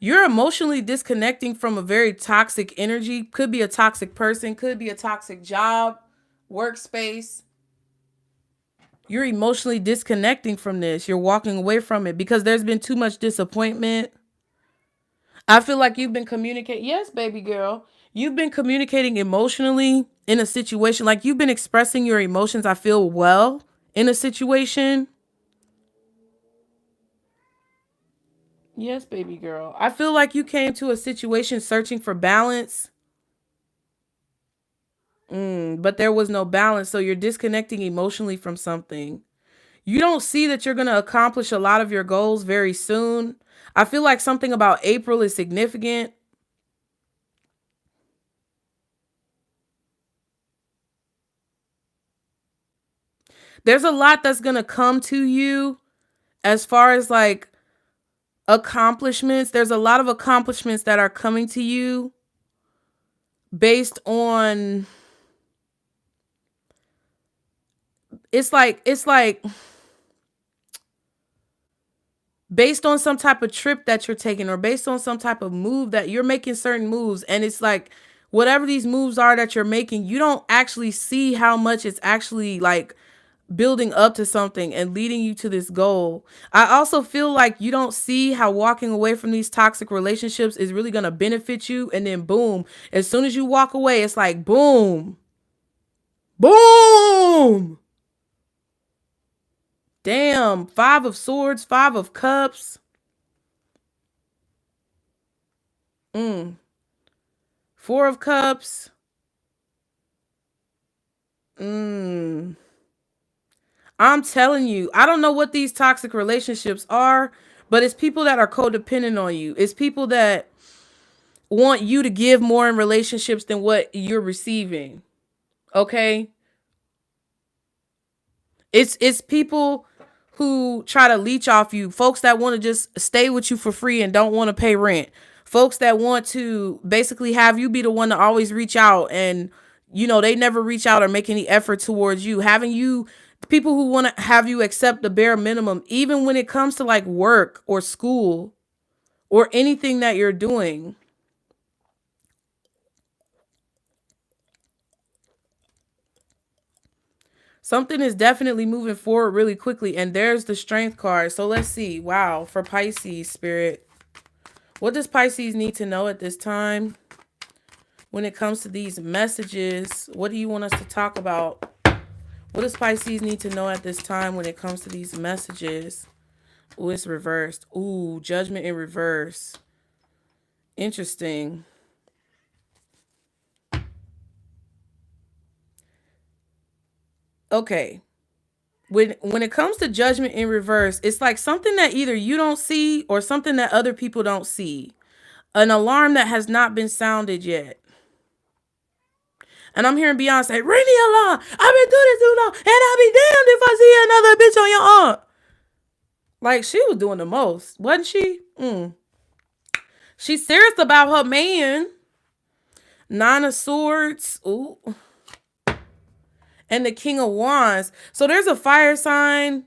You're emotionally disconnecting from a very toxic energy. Could be a toxic person, could be a toxic job, workspace. You're emotionally disconnecting from this. You're walking away from it because there's been too much disappointment. I feel like you've been communicating. Yes, baby girl. You've been communicating emotionally in a situation. Like you've been expressing your emotions, I feel, well in a situation. Yes, baby girl. I feel like you came to a situation searching for balance. But there was no balance. So you're disconnecting emotionally from something. You don't see that you're going to accomplish a lot of your goals very soon. I feel like something about April is significant. There's a lot that's going to come to you as far as like accomplishments. There's a lot of accomplishments that are coming to you based on, it's like based on some type of trip that you're taking, or based on some type of move that you're making, certain moves. And it's like, whatever these moves are that you're making, you don't actually see how much it's actually like building up to something and leading you to this goal. I also feel like you don't see how walking away from these toxic relationships is really going to benefit you. And then boom, as soon as you walk away, it's like boom, boom. Damn, 5 of Swords, 5 of Cups. 4 of Cups. I'm telling you, I don't know what these toxic relationships are, but it's people that are codependent on you. It's people that want you to give more in relationships than what you're receiving. Okay? It's people who try to leech off you. Folks that want to just stay with you for free and don't want to pay rent. Folks that want to basically have you be the one to always reach out, and you know they never reach out or make any effort towards you. Having you, people who want to have you accept the bare minimum, even when it comes to like work or school or anything that you're doing. Something is definitely moving forward really quickly. And there's the Strength card. So let's see. Wow. For Pisces, Spirit. What does Pisces need to know at this time when it comes to these messages? What do you want us to talk about? What does Pisces need to know at this time when it comes to these messages? Oh, it's reversed. Ooh, Judgment in reverse. Interesting. Okay. When it comes to Judgment in reverse, it's like something that either you don't see or something that other people don't see. An alarm that has not been sounded yet. And I'm hearing Beyonce, ring the alarm. I've been doing this too long, and I'll be damned if I see another bitch on your arm. Like, she was doing the most, wasn't she? She's serious about her man. 9 of Swords. Ooh. And the King of Wands. So there's a fire sign,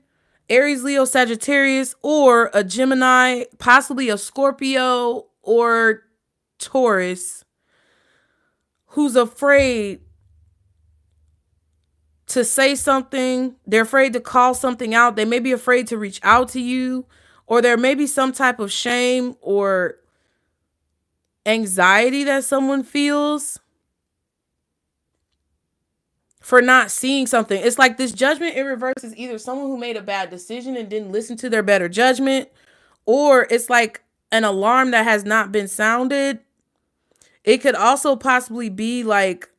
Aries, Leo, Sagittarius, or a Gemini, possibly a Scorpio or Taurus, who's afraid to say something. They're afraid to call something out. They may be afraid to reach out to you, or there may be some type of shame or anxiety that someone feels for not seeing something. It's like this Judgment in reverse is either someone who made a bad decision and didn't listen to their better judgment, or it's like an alarm that has not been sounded. It could also possibly be like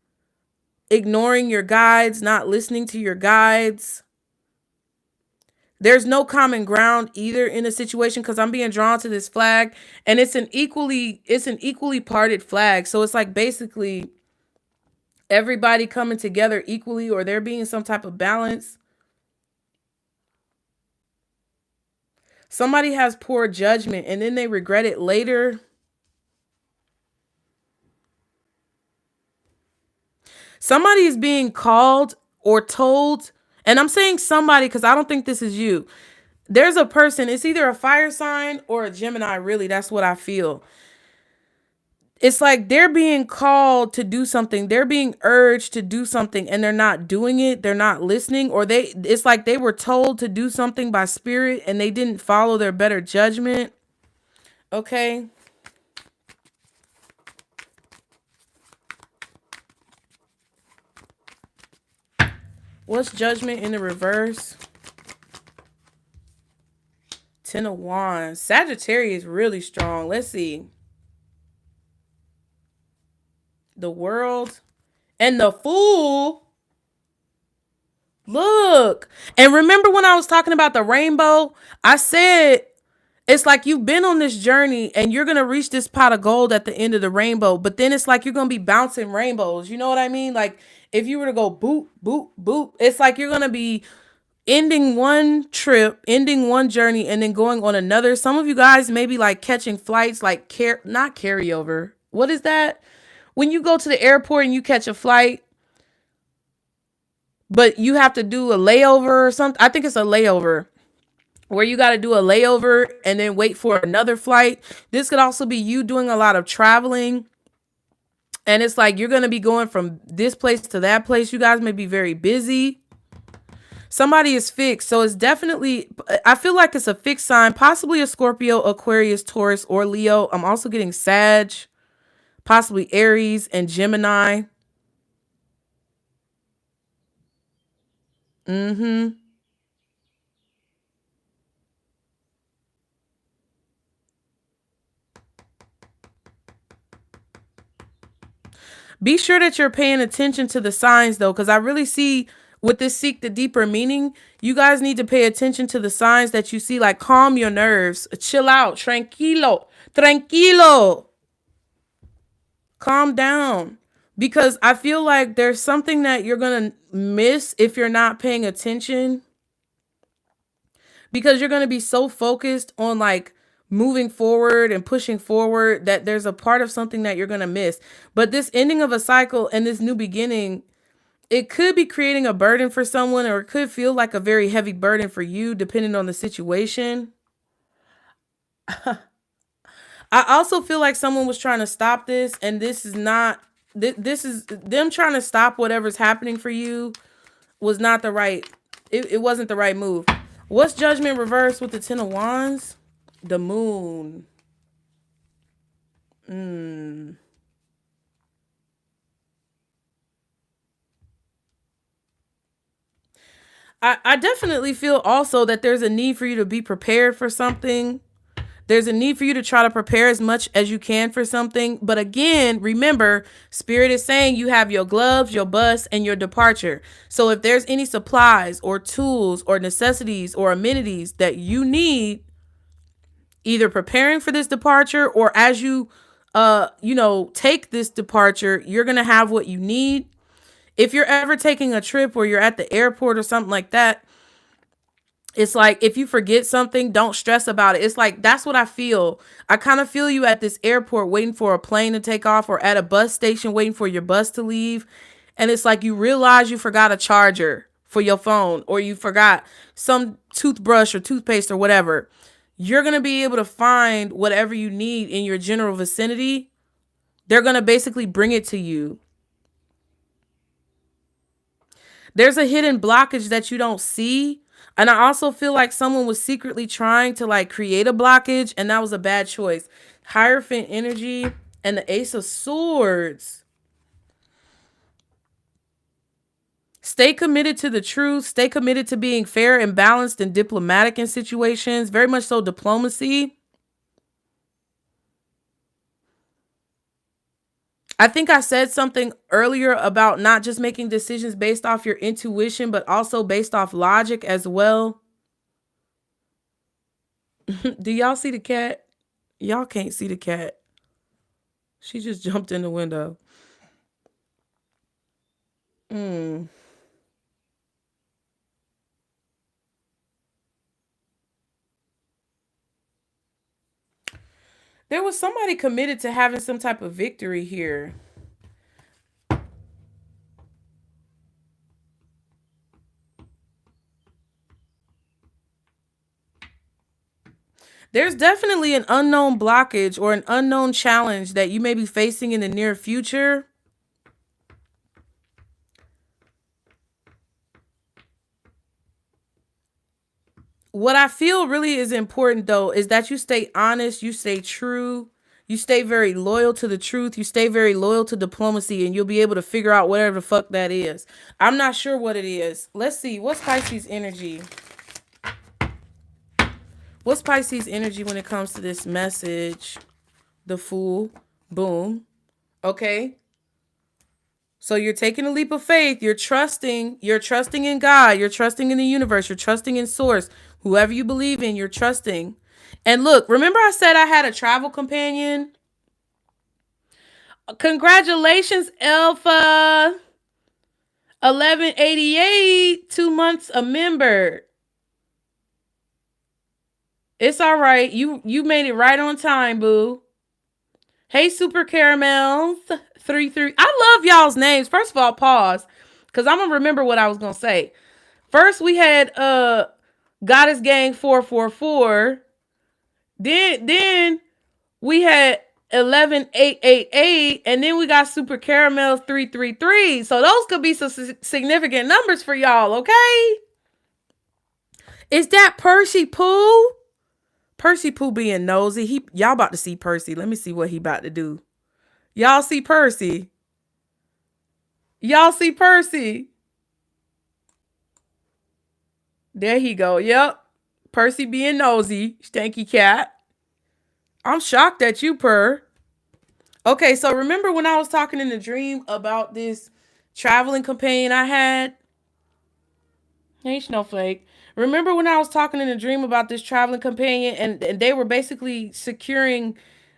ignoring your guides, not listening to your guides. There's no common ground either in a situation, because I'm being drawn to this flag, and it's an equally parted flag. So it's like basically everybody coming together equally, or there being some type of balance. Somebody has poor judgment and then they regret it later. Somebody is being called or told, and I'm saying somebody because I don't think this is you. There's a person, it's either a fire sign or a Gemini, really. That's what I feel. It's like they're being called to do something. They're being urged to do something and they're not doing it. They're not listening, or it's like they were told to do something by spirit and they didn't follow their better judgment. Okay. What's Judgment in the reverse? 10 of Wands. Sagittarius is really strong. Let's see. The World and the Fool. Look. And remember when I was talking about the rainbow? I said it's like you've been on this journey and you're going to reach this pot of gold at the end of the rainbow. But then it's like you're going to be bouncing rainbows. You know what I mean? Like if you were to go boop, boop, boop, it's like you're going to be ending one trip, ending one journey, and then going on another. Some of you guys may be like catching flights, like not carryover. What is that? When you go to the airport and you catch a flight, but you have to do a layover or something. I think it's a layover where you got to do a layover and then wait for another flight. This could also be you doing a lot of traveling. And it's like you're going to be going from this place to that place. You guys may be very busy. Somebody is fixed. So it's definitely, I feel like it's a fixed sign, possibly a Scorpio, Aquarius, Taurus, or Leo. I'm also getting Sag, possibly Aries and Gemini. Be sure that you're paying attention to the signs, though, because I really see with this Seek the Deeper Meaning, you guys need to pay attention to the signs that you see, like calm your nerves, chill out, tranquilo, calm down. Because I feel like there's something that you're going to miss if you're not paying attention. Because you're going to be so focused on like moving forward and pushing forward that there's a part of something that you're going to miss. But this ending of a cycle and this new beginning, it could be creating a burden for someone, or it could feel like a very heavy burden for you, depending on the situation. I also feel like someone was trying to stop this, and this is not, this is them trying to stop whatever's happening for you was not the right, it wasn't the right move. What's Judgment reversed with the Ten of Wands? The Moon. I definitely feel also that there's a need for you to be prepared for something. There's a need for you to try to prepare as much as you can for something. But again, remember, Spirit is saying you have your gloves, your bus, and your departure. So if there's any supplies or tools or necessities or amenities that you need, either preparing for this departure or as you, take this departure, you're going to have what you need. If you're ever taking a trip where you're at the airport or something like that, it's like, if you forget something, don't stress about it. It's like, that's what I feel. I kind of feel you at this airport waiting for a plane to take off, or at a bus station waiting for your bus to leave. And it's like you realize you forgot a charger for your phone, or you forgot some toothbrush or toothpaste or whatever. You're going to be able to find whatever you need in your general vicinity. They're going to basically bring it to you. There's a hidden blockage that you don't see. And I also feel like someone was secretly trying to like create a blockage, and that was a bad choice. Hierophant energy and the Ace of Swords. Stay committed to the truth. Stay committed to being fair and balanced and diplomatic in situations. Very much so diplomacy. I think I said something earlier about not just making decisions based off your intuition, but also based off logic as well. Do y'all see the cat? Y'all can't see the cat. She just jumped in the window. There was somebody committed to having some type of victory here. There's definitely an unknown blockage or an unknown challenge that you may be facing in the near future. What I feel really is important, though, is that you stay honest, you stay true, you stay very loyal to the truth, you stay very loyal to diplomacy, and you'll be able to figure out whatever the fuck that is. I'm not sure what it is. Let's see. What's Pisces energy? What's Pisces energy when it comes to this message? The Fool. Boom. Okay. So you're taking a leap of faith. You're trusting in God. You're trusting in the universe. You're trusting in source. Whoever you believe in, you're trusting. And look, remember I said I had a travel companion? Congratulations, Alpha. 1188, 2 months a member. It's all right. You made it right on time, boo. Hey, Super Caramels 33. I love y'all's names. First of all, pause, because I'm gonna remember what I was gonna say. First, we had Goddess Gang 444. Then we had 11888, and then we got Super Caramels 333. So those could be some significant numbers for y'all. Okay. Is that Percy Pooh? Percy Pooh being nosy. Y'all about to see Percy. Let me see what he about to do. Y'all see Percy? Y'all see Percy? There he go. Yep. Percy being nosy. Stanky cat. I'm shocked at you, Per. Okay, so remember when I was talking in the dream about this traveling companion I had? Hey, Snowflake. Remember when I was talking in a dream about this traveling companion, and they were basically securing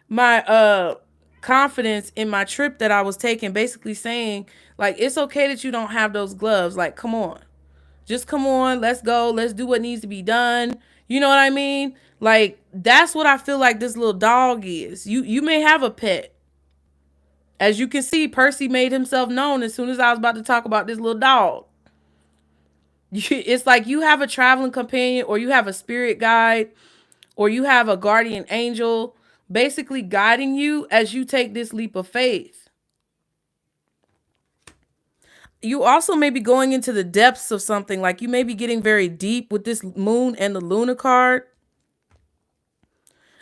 my confidence in my trip that I was taking, basically saying, like, it's okay that you don't have those gloves. Like, come on. Just come on. Let's go. Let's do what needs to be done. You know what I mean? Like, that's what I feel like this little dog is. You may have a pet. As you can see, Percy made himself known as soon as I was about to talk about this little dog. It's like you have a traveling companion, or you have a spirit guide, or you have a guardian angel, basically guiding you as you take this leap of faith. You also may be going into the depths of something. Like you may be getting very deep with this moon and the Luna card.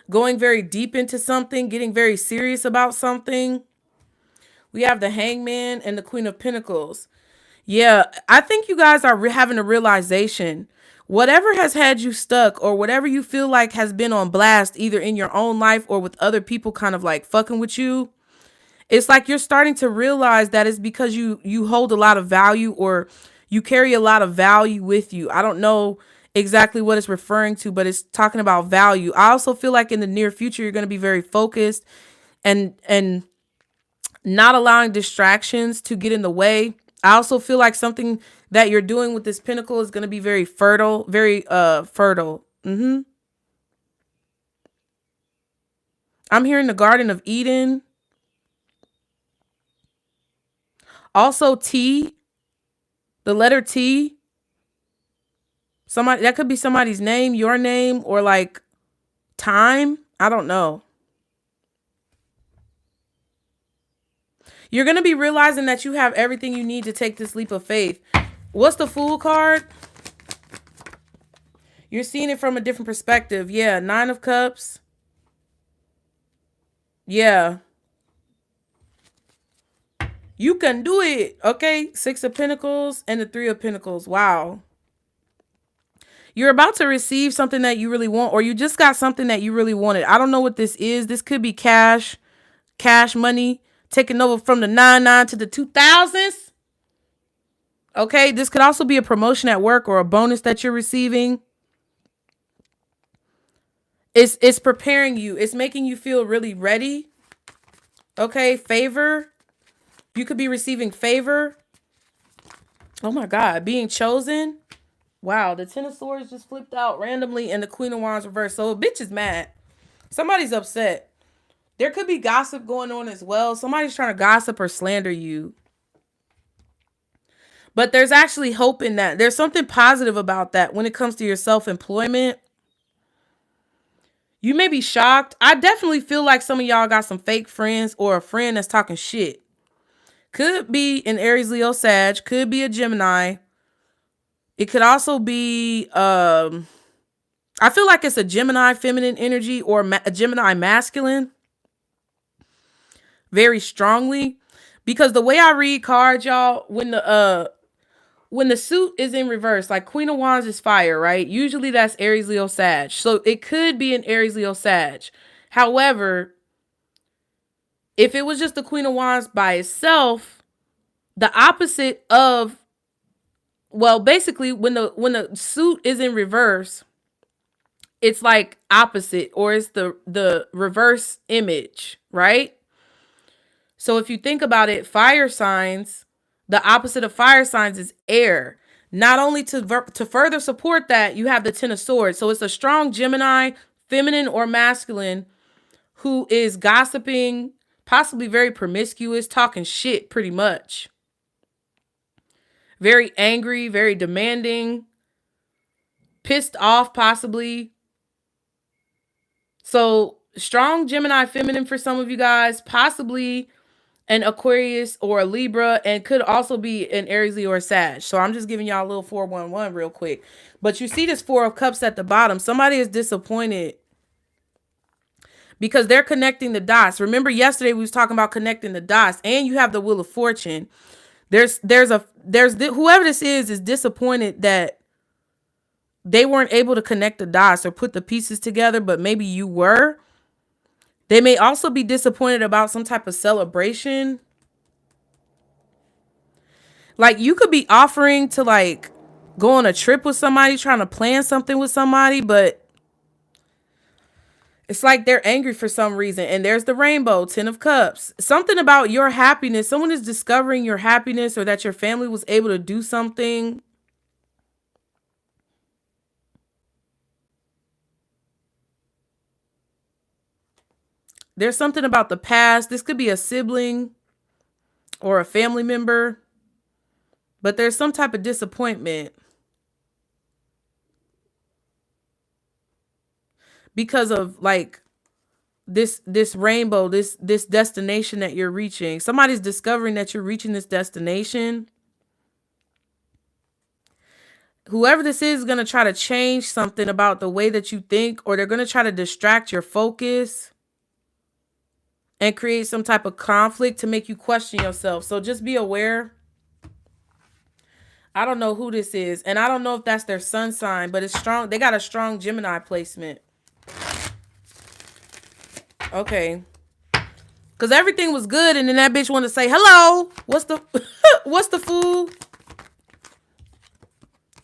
Going very deep into something, getting very serious about something. We have the Hangman and the Queen of Pentacles. Yeah, I think you guys are having a realization. Whatever has had you stuck or whatever you feel like has been on blast, either in your own life or with other people kind of like fucking with you, it's like you're starting to realize that it's because you hold a lot of value, or you carry a lot of value with you. I don't know exactly what it's referring to, but it's talking about value. I also feel like in the near future, you're going to be very focused and not allowing distractions to get in the way. I also feel like something that you're doing with this pentacle is going to be very fertile, very fertile. I'm hearing the Garden of Eden. Also T, the letter T. Somebody, that could be somebody's name, your name, or like time. I don't know. You're going to be realizing that you have everything you need to take this leap of faith. What's the Fool card? You're seeing it from a different perspective. Yeah, Nine of Cups. Yeah. You can do it. Okay, Six of Pentacles and the Three of Pentacles. Wow. You're about to receive something that you really want, or you just got something that you really wanted. I don't know what this is. This could be cash money, taking over from the 99 to the 2000s. Okay, this could also be a promotion at work or a bonus that you're receiving. It's preparing you. It's making you feel really ready. Okay, favor. You could be receiving favor. Oh my God, being chosen. Wow, the Ten of Swords just flipped out randomly and the Queen of Wands reversed. So a bitch is mad. Somebody's upset. There could be gossip going on as well. Somebody's trying to gossip or slander you. But there's actually hope in that. There's something positive about that when it comes to your self-employment. You may be shocked. I definitely feel like some of y'all got some fake friends or a friend that's talking shit. Could be an Aries, Leo, Sag. Could be a Gemini. It could also be, I feel like it's a Gemini feminine energy or a Gemini masculine. Very strongly. Because the way I read cards, y'all, when the suit is in reverse, like Queen of Wands is fire, right? Usually that's Aries, Leo, Sag. So it could be an Aries, Leo, Sag. However, if it was just the Queen of Wands by itself, the opposite of, well, basically when the suit is in reverse, it's like opposite, or it's the reverse image, right? So if you think about it, fire signs, the opposite of fire signs is air. Not only to further support that, you have the Ten of Swords. So it's a strong Gemini, feminine or masculine, who is gossiping, possibly very promiscuous, talking shit pretty much. Very angry, very demanding, pissed off possibly. So strong Gemini feminine for some of you guys, possibly an Aquarius or a Libra, and could also be an Aries, Leo, or Sag. So I'm just giving y'all a little 411 real quick. But you see this Four of Cups at the bottom. Somebody is disappointed because they're connecting the dots. Remember yesterday we was talking about connecting the dots, and you have the Wheel of Fortune. There's whoever this is disappointed that they weren't able to connect the dots or put the pieces together, but maybe you were. They may also be disappointed about some type of celebration. Like you could be offering to like go on a trip with somebody, trying to plan something with somebody, but it's like they're angry for some reason. And there's the rainbow, Ten of Cups. Something about your happiness. Someone is discovering your happiness, or that your family was able to do something. There's something about the past. This could be a sibling or a family member, but there's some type of disappointment because of like this rainbow, this destination that you're reaching. Somebody's discovering that you're reaching this destination. Whoever this is going to try to change something about the way that you think, or they're going to try to distract your focus and create some type of conflict to make you question yourself. So just be aware. I don't know who this is, and I don't know if that's their sun sign, but it's strong. They got a strong Gemini placement. Okay. Because everything was good, and then that bitch wanted to say, hello. What's the what's the fool?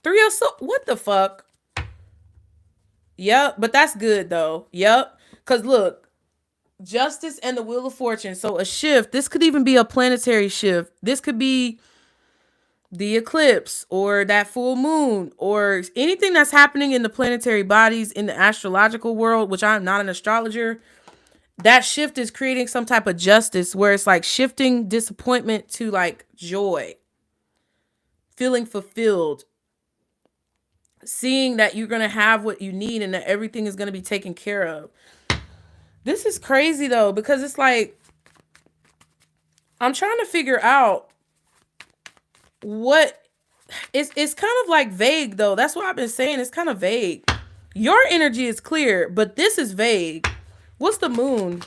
3 of Swords. What the fuck? Yep, but that's good, though. Yep. Because look, Justice and the Wheel of Fortune. So a shift. This could even be a planetary shift. This could be the eclipse or that full moon or anything that's happening in the planetary bodies in the astrological world, which I'm not an astrologer. That shift is creating some type of justice where it's like shifting disappointment to like joy, feeling fulfilled, seeing that you're going to have what you need and that everything is going to be taken care of. This is crazy though, because it's like, I'm trying to figure out what it's kind of like vague though. That's what I've been saying. It's kind of vague. Your energy is clear, but this is vague. What's the moon?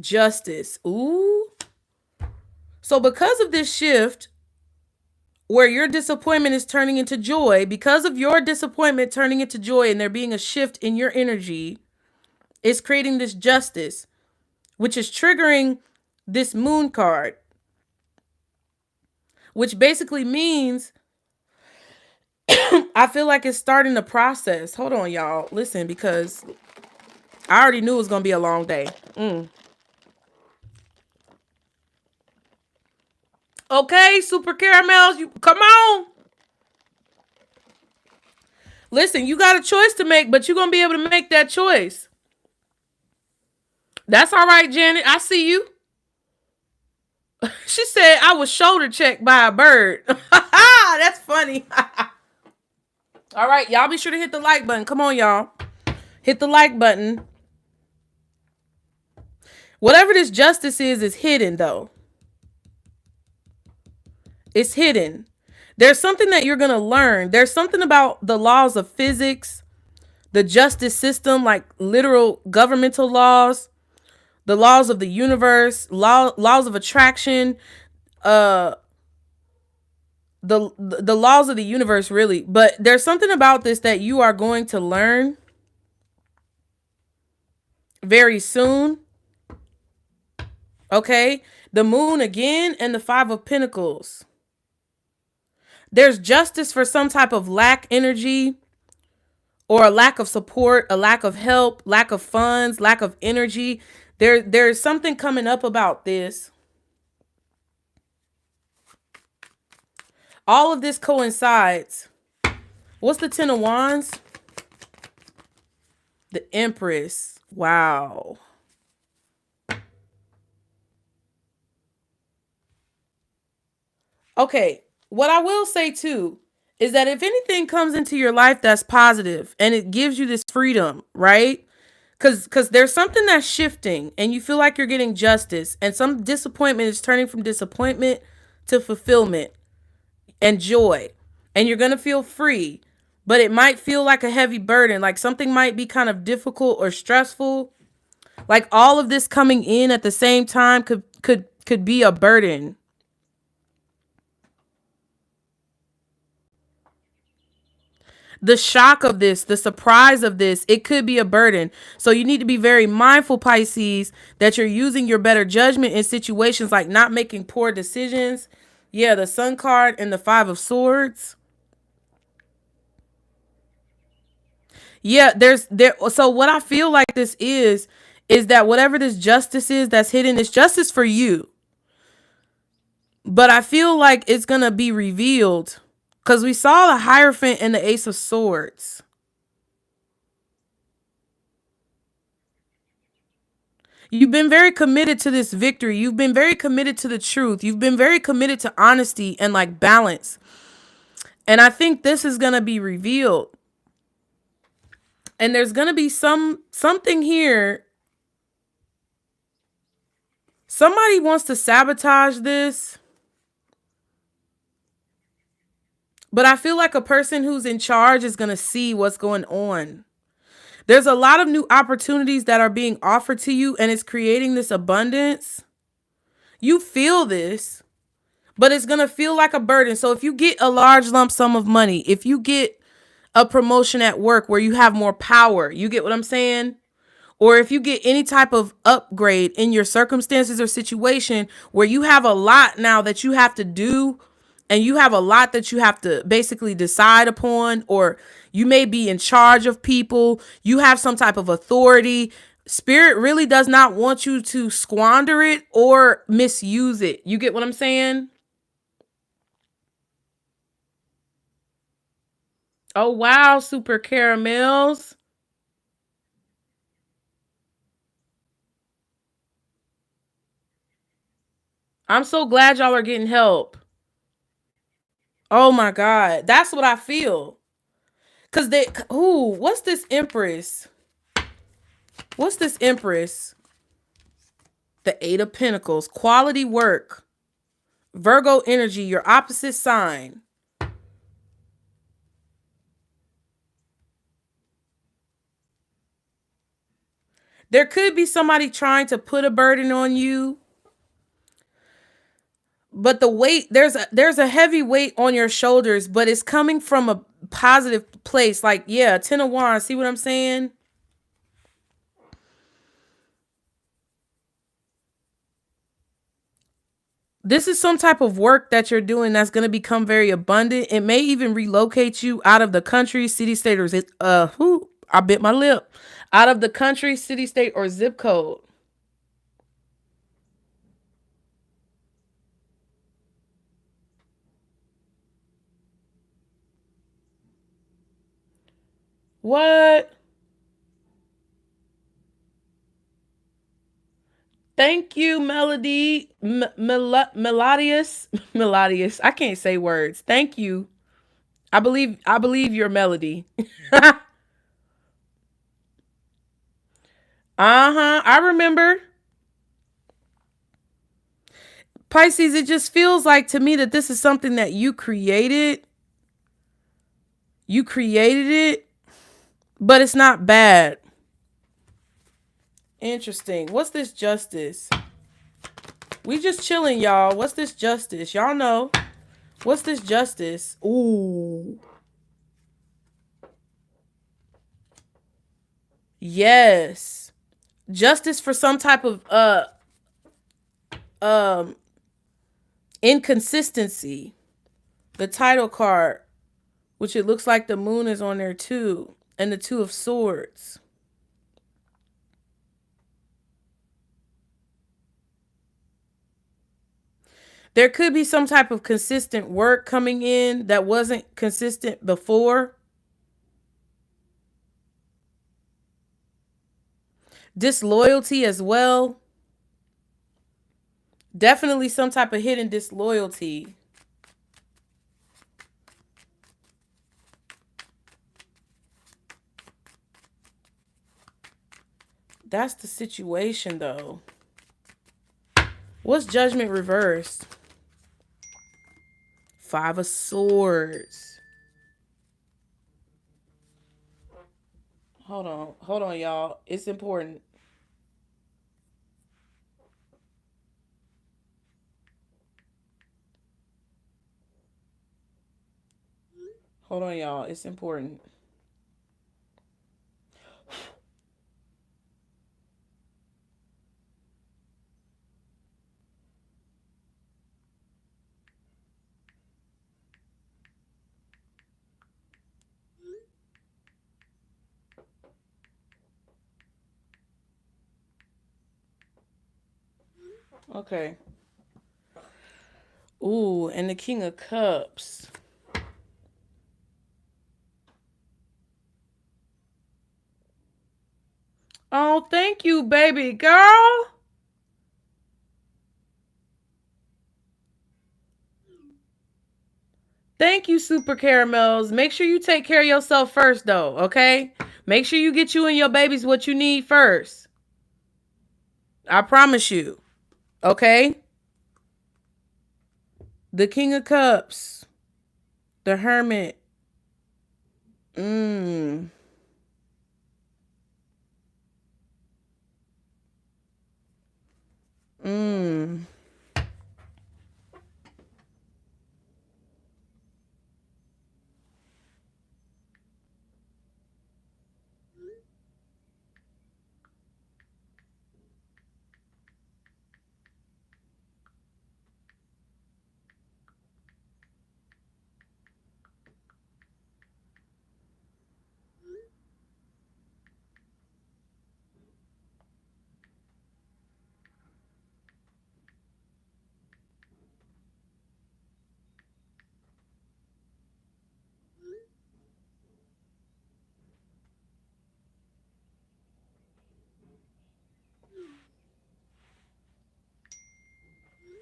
Justice. Ooh. So because of this shift where your disappointment is turning into joy, because of your disappointment turning into joy and there being a shift in your energy, it's creating this justice, which is triggering this moon card, which basically means I feel like it's starting the process. Hold on, y'all. Listen, because I already knew it was going to be a long day. Okay, super caramels, you come on. Listen, you got a choice to make, but you're going to be able to make that choice. That's all right, Janet. I see you. She said I was shoulder checked by a bird. That's funny. All right, y'all be sure to hit the like button. Come on, y'all. Hit the like button. Whatever this justice is hidden, though. It's hidden. There's something that you're going to learn. There's something about the laws of physics, the justice system, like literal governmental laws, the laws of the universe, laws of attraction, the laws of the universe, really. But there's something about this that you are going to learn very soon. Okay? The moon again and the 5 of Pentacles. There's justice for some type of lack energy or a lack of support, a lack of help, lack of funds, lack of energy. There's something coming up about this. All of this coincides. What's the 10 of Wands? The Empress. Wow. Okay. What I will say too is that if anything comes into your life that's positive and it gives you this freedom, right? Because there's something that's shifting and you feel like you're getting justice and some disappointment is turning from disappointment to fulfillment and joy. And you're going to feel free, but it might feel like a heavy burden. Like something might be kind of difficult or stressful. Like all of this coming in at the same time could be a burden. The shock of this, the surprise of this, it could be a burden. So you need to be very mindful, Pisces, that you're using your better judgment in situations like not making poor decisions. Yeah, the Sun card and the 5 of Swords. Yeah, so what I feel like this is that whatever this justice is that's hidden is justice for you. But I feel like it's going to be revealed. Because we saw the Hierophant and the Ace of Swords. You've been very committed to this victory. You've been very committed to the truth. You've been very committed to honesty and like balance. And I think this is going to be revealed. And there's going to be something here. Somebody wants to sabotage this. But I feel like a person who's in charge is going to see what's going on. There's a lot of new opportunities that are being offered to you, and it's creating this abundance. You feel this, but it's going to feel like a burden. So if you get a large lump sum of money, if you get a promotion at work where you have more power, you get what I'm saying? Or if you get any type of upgrade in your circumstances or situation where you have a lot now that you have to do, and you have a lot that you have to basically decide upon, or you may be in charge of people, you have some type of authority. Spirit really does not want you to squander it or misuse it. You get what I'm saying? Oh, wow, super caramels. I'm so glad y'all are getting help. Oh my God. That's what I feel. Cause what's this Empress? What's this Empress? The Eight of Pentacles, quality work, Virgo energy, your opposite sign. There could be somebody trying to put a burden on you, but the weight, there's a heavy weight on your shoulders, but it's coming from a positive place. Like, yeah, 10 of Wands, see what I'm saying? This is some type of work that you're doing that's going to become very abundant. It may even relocate you out of the country, city, state, or I bit my lip. Out of the country, city, state, or zip code. What? Thank you, Melody. Melodious. Melodious. I can't say words. Thank you. I believe your Melody. Uh-huh. I remember. Pisces, it just feels like to me that this is something that you created. You created it, but it's not bad. Interesting. What's this justice? We just chilling, y'all. What's this justice? Y'all know. What's this justice? Ooh. Yes. Justice for some type of um inconsistency. The title card, which it looks like the moon is on there too, and the Two of Swords. There could be some type of consistent work coming in that wasn't consistent before. Disloyalty as well. Definitely some type of hidden disloyalty. That's the situation, though. What's Judgment reversed? Five of Swords. Hold on, y'all. It's important. Hold on, y'all. It's important. Okay. Ooh, and the King of Cups. Oh, thank you, baby girl. Thank you, Super Caramels. Make sure you take care of yourself first, though, okay? Make sure you get you and your babies what you need first. I promise you. Okay? The King of Cups. The Hermit. Mm. Mm.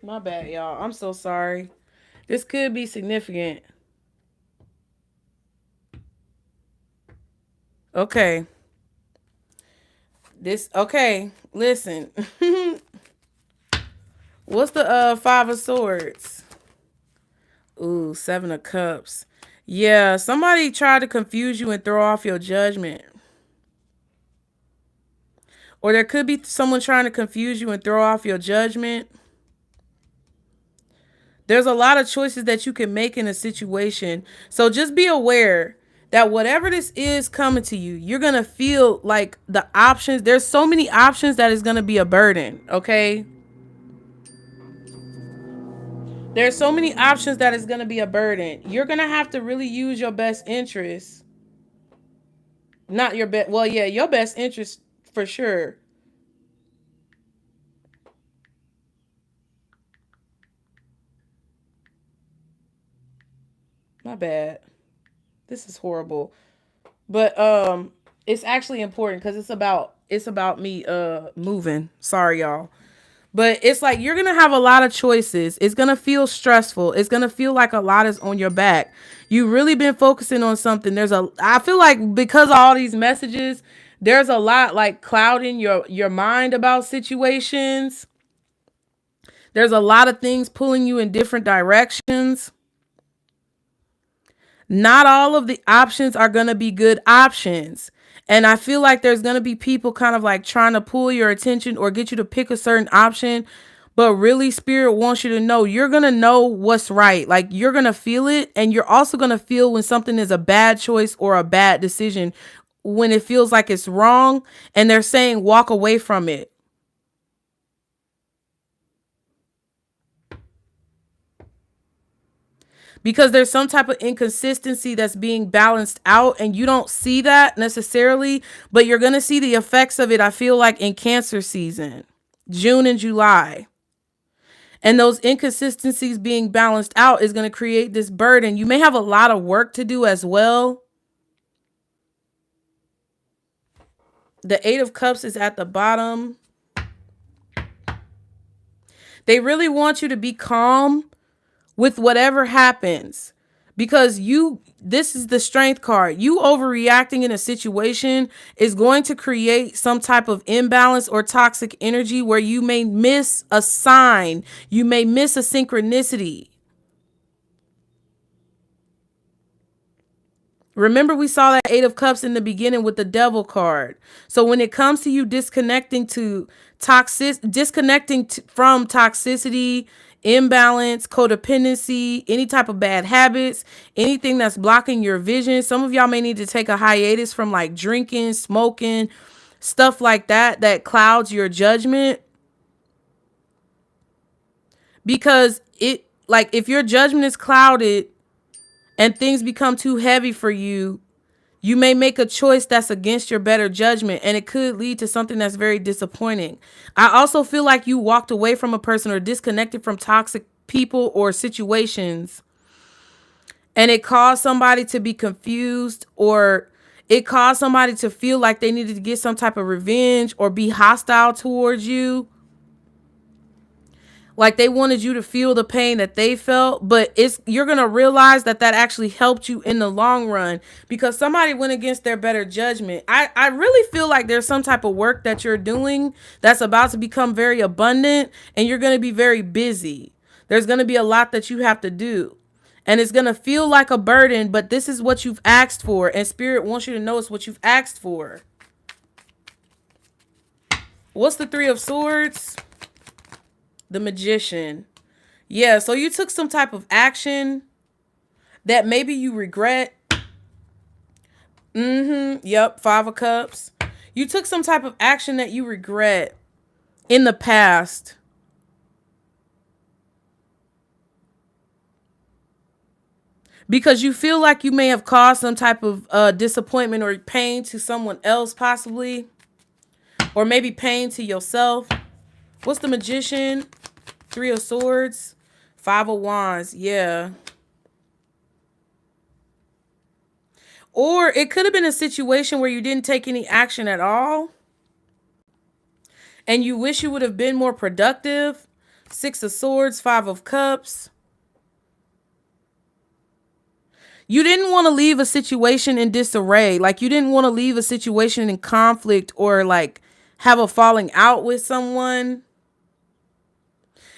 My bad, y'all. I'm so sorry. This could be significant. Okay. Okay. Listen. What's the Five of Swords? Ooh, Seven of Cups. Yeah, somebody tried to confuse you and throw off your judgment. Or there could be someone trying to confuse you and throw off your judgment. There's a lot of choices that you can make in a situation. So just be aware that whatever this is coming to you, you're going to feel like the options. There's so many options that is going to be a burden. Okay. There's so many options that is going to be a burden. You're going to have to really use your best interest. Not your best. Well, yeah, your best interest for sure. My bad. This is horrible. But it's actually important because it's about me moving. Sorry, y'all. But it's like you're going to have a lot of choices. It's going to feel stressful. It's going to feel like a lot is on your back. You've really been focusing on something. I feel like because of all these messages, there's a lot like clouding your mind about situations. There's a lot of things pulling you in different directions. Not all of the options are going to be good options. And I feel like there's going to be people kind of like trying to pull your attention or get you to pick a certain option. But really, Spirit wants you to know you're going to know what's right. Like you're going to feel it. And you're also going to feel when something is a bad choice or a bad decision, when it feels like it's wrong. And they're saying walk away from it. Because there's some type of inconsistency that's being balanced out and you don't see that necessarily, but you're going to see the effects of it, I feel like, in Cancer season, June and July. And those inconsistencies being balanced out is going to create this burden. You may have a lot of work to do as well. The Eight of Cups is at the bottom. They really want you to be calm with whatever happens, because this is the Strength card. You overreacting in a situation is going to create some type of imbalance or toxic energy where you may miss a sign. You may miss a synchronicity. Remember, we saw that Eight of Cups in the beginning with the Devil card. So when it comes to you disconnecting from toxicity, imbalance, codependency, any type of bad habits, anything that's blocking your vision, some of y'all may need to take a hiatus from like drinking, smoking, stuff like that clouds your judgment. Because if your judgment is clouded and things become too heavy for you, you may make a choice that's against your better judgment, and it could lead to something that's very disappointing. I also feel like you walked away from a person or disconnected from toxic people or situations, and it caused somebody to be confused, or it caused somebody to feel like they needed to get some type of revenge or be hostile towards you. Like they wanted you to feel the pain that they felt, but you're going to realize that actually helped you in the long run because somebody went against their better judgment. I really feel like there's some type of work that you're doing that's about to become very abundant and you're going to be very busy. There's going to be a lot that you have to do. And it's going to feel like a burden, but this is what you've asked for. And Spirit wants you to know it's what you've asked for. What's the Three of Swords? The Magician. Yeah, so you took some type of action that maybe you regret. Yep, Five of Cups. You took some type of action that you regret in the past. Because you feel like you may have caused some type of disappointment or pain to someone else possibly. Or maybe pain to yourself. What's the Magician? Three of Swords. Five of Wands. Yeah. Or it could have been a situation where you didn't take any action at all. And you wish you would have been more productive. Six of Swords. Five of Cups. You didn't want to leave a situation in disarray. Like you didn't want to leave a situation in conflict or like have a falling out with someone.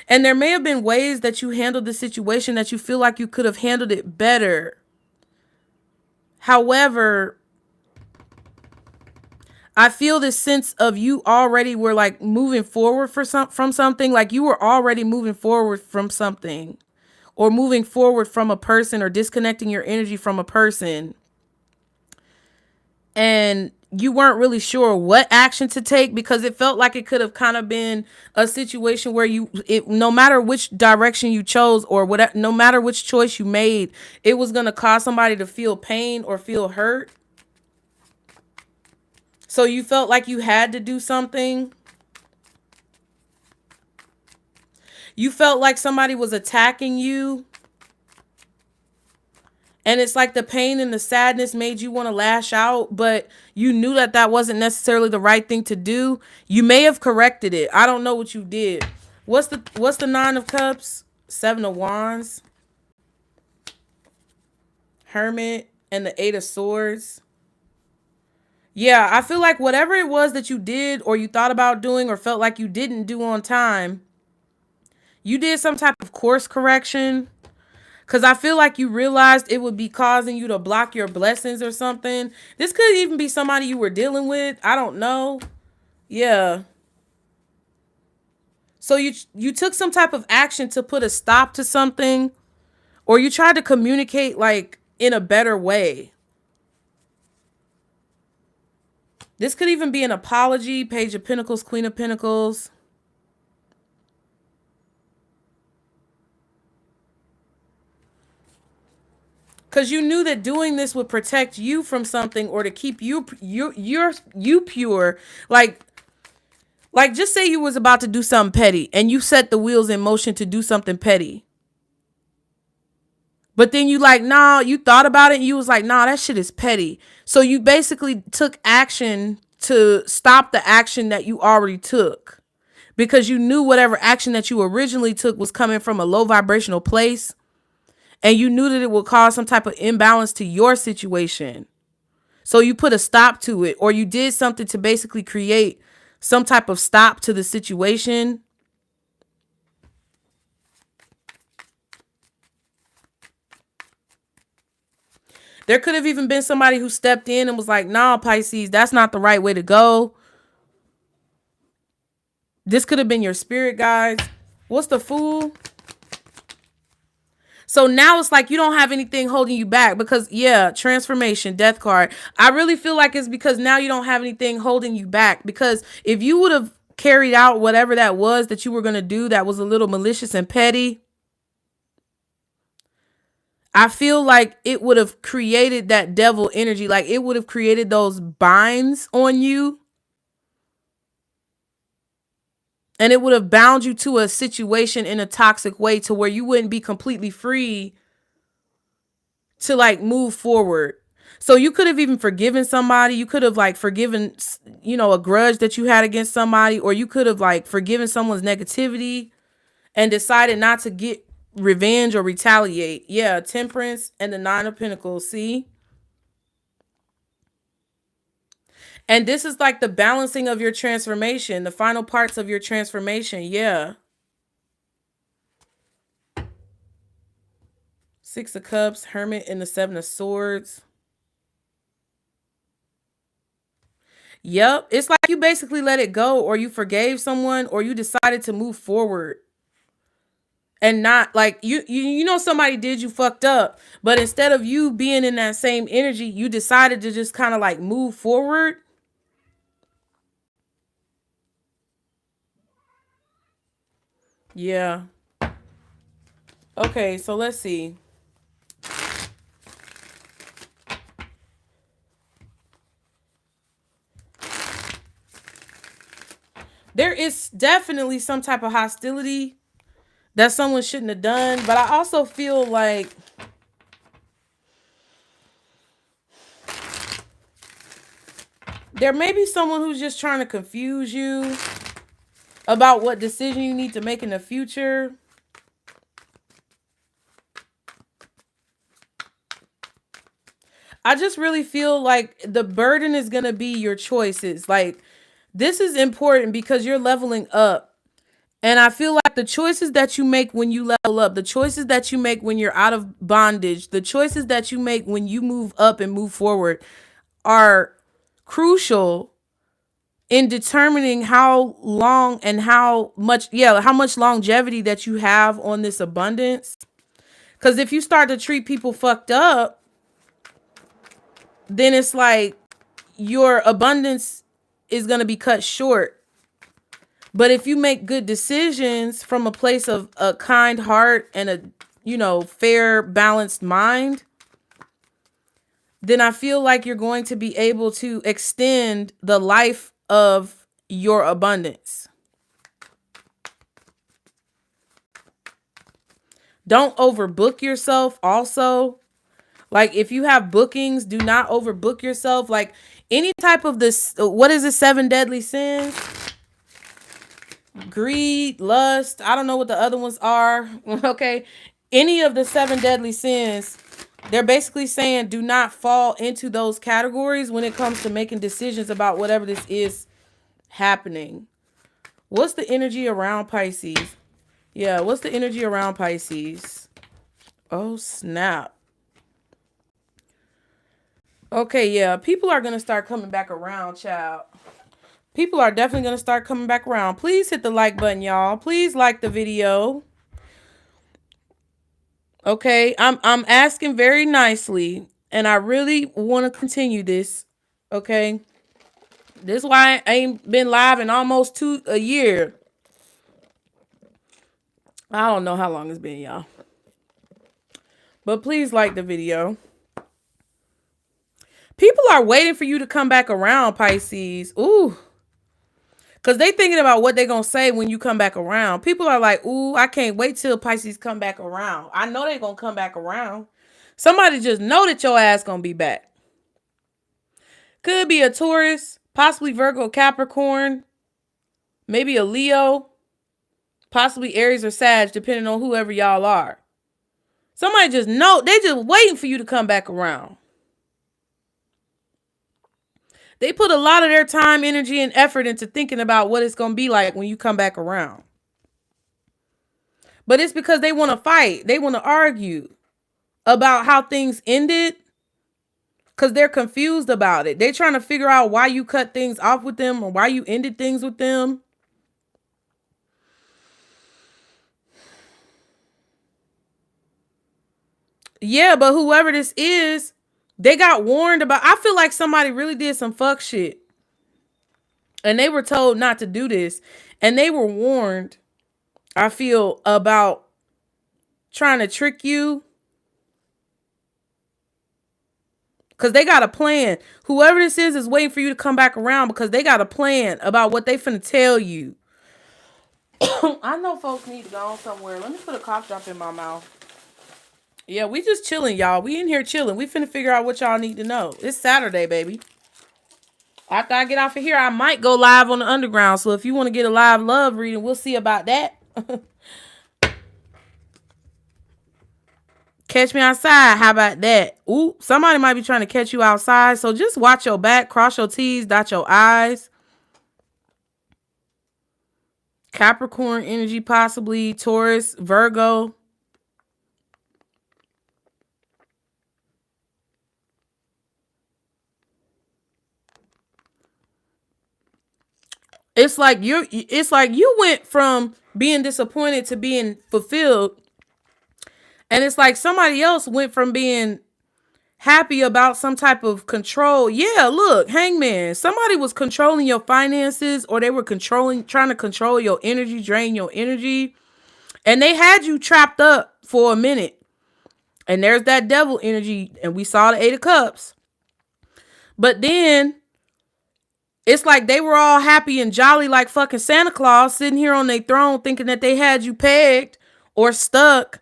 And there may have been ways that you handled the situation that you feel like you could have handled it better. However, I feel this sense of you already were like moving forward from something. Like you were already moving forward from something or moving forward from a person or disconnecting your energy from a person. And you weren't really sure what action to take because it felt like it could have kind of been a situation where no matter which direction you chose or whatever, no matter which choice you made, it was going to cause somebody to feel pain or feel hurt. So you felt like you had to do something. You felt like somebody was attacking you. And it's like the pain and the sadness made you want to lash out, but you knew that wasn't necessarily the right thing to do. You may have corrected it. I don't know what you did. What's the Nine of Cups? Seven of Wands. Hermit and the Eight of Swords. Yeah, I feel like whatever it was that you did or you thought about doing or felt like you didn't do on time, you did some type of course correction. Because I feel like you realized it would be causing you to block your blessings or something. This could even be somebody you were dealing with. I don't know. Yeah. So you took some type of action to put a stop to something. Or you tried to communicate like in a better way. This could even be an apology. Page of Pentacles, Queen of Pentacles. Because you knew that doing this would protect you from something or to keep you pure. Like just say you was about to do something petty and you set the wheels in motion to do something petty. But then you you thought about it and you was like, nah, that shit is petty. So you basically took action to stop the action that you already took. Because you knew whatever action that you originally took was coming from a low vibrational place. And you knew that it would cause some type of imbalance to your situation. So you put a stop to it, or you did something to basically create some type of stop to the situation. There could have even been somebody who stepped in and was like, nah, Pisces, that's not the right way to go. This could have been your spirit guides. What's the Fool? So now it's like you don't have anything holding you back because, yeah, transformation, death card. I really feel like it's because now you don't have anything holding you back. Because if you would have carried out whatever that was that you were going to do that was a little malicious and petty, I feel like it would have created that devil energy. Like it would have created those binds on you. And it would have bound you to a situation in a toxic way to where you wouldn't be completely free to like move forward. So you could have even forgiven somebody. You could have like forgiven, a grudge that you had against somebody, or you could have like forgiven someone's negativity and decided not to get revenge or retaliate. Yeah, Temperance and the Nine of Pentacles. See? And this is like the balancing of your transformation, the final parts of your transformation. Yeah. Six of Cups, Hermit, and the Seven of Swords. Yep. It's like you basically let it go, or you forgave someone, or you decided to move forward. And not like you know somebody did you fucked up, but instead of you being in that same energy, you decided to just kind of like move forward. Yeah. Okay, so let's see. There is definitely some type of hostility that someone shouldn't have done, but I also feel like there may be someone who's just trying to confuse you about what decision you need to make in the future. I just really feel like the burden is going to be your choices. Like, this is important because you're leveling up. And I feel like the choices that you make when you level up, the choices that you make when you're out of bondage, the choices that you make when you move up and move forward are crucial in determining how long and how much longevity that you have on this abundance. Because if you start to treat people fucked up, then it's like your abundance is going to be cut short. But if you make good decisions from a place of a kind heart and a, fair, balanced mind, then I feel like you're going to be able to extend the life of your abundance. Don't overbook yourself also. Like, if you have bookings, do not overbook yourself. Like, any type of this, what is it, 7 deadly sins? Greed, lust, I don't know what the other ones are. Okay. Any of the 7 deadly sins, they're basically saying do not fall into those categories when it comes to making decisions about whatever this is happening. What's the energy around Pisces? Yeah, what's the energy around Pisces? Oh, snap. Okay, yeah, people are going to start coming back around, child. People are definitely going to start coming back around. Please hit the like button, y'all. Please like the video. Okay, I'm asking very nicely, and I really want to continue this. Okay, this is why I ain't been live in almost a year. I don't know how long it's been, y'all. But please like the video. People are waiting for you to come back around, Pisces. Ooh. Because they thinking about what they're going to say when you come back around. People are like, ooh, I can't wait till Pisces come back around. I know they're going to come back around. Somebody just know that your ass going to be back. Could be a Taurus, possibly Virgo, Capricorn, maybe a Leo, possibly Aries or Sag, depending on whoever y'all are. Somebody just know, they just waiting for you to come back around. They put a lot of their time, energy, and effort into thinking about what it's going to be like when you come back around. But it's because they want to fight. They want to argue about how things ended because they're confused about it. They're trying to figure out why you cut things off with them or why you ended things with them. Yeah, but whoever this is, they got warned about. I feel like somebody really did some fuck shit. And they were told not to do this. And they were warned, I feel, about trying to trick you. Because they got a plan. Whoever this is waiting for you to come back around because they got a plan about what they finna tell you. I know folks need to go somewhere. Let me put a cough drop in my mouth. Yeah, we just chilling, y'all. We in here chilling. We finna figure out what y'all need to know. It's Saturday, baby. After I get off of here, I might go live on the underground. So if you want to get a live love reading, we'll see about that. Catch me outside. How about that? Ooh, somebody might be trying to catch you outside. So just watch your back, cross your T's, dot your I's. Capricorn energy, possibly. Taurus, Virgo. It's like you went from being disappointed to being fulfilled. And it's like somebody else went from being happy about some type of control. Yeah, look, hangman. Somebody was controlling your finances, or they were trying to control your energy, drain your energy. And they had you trapped up for a minute. And there's that devil energy. And we saw the 8 of Cups. But then it's like they were all happy and jolly like fucking Santa Claus, sitting here on their throne thinking that they had you pegged or stuck.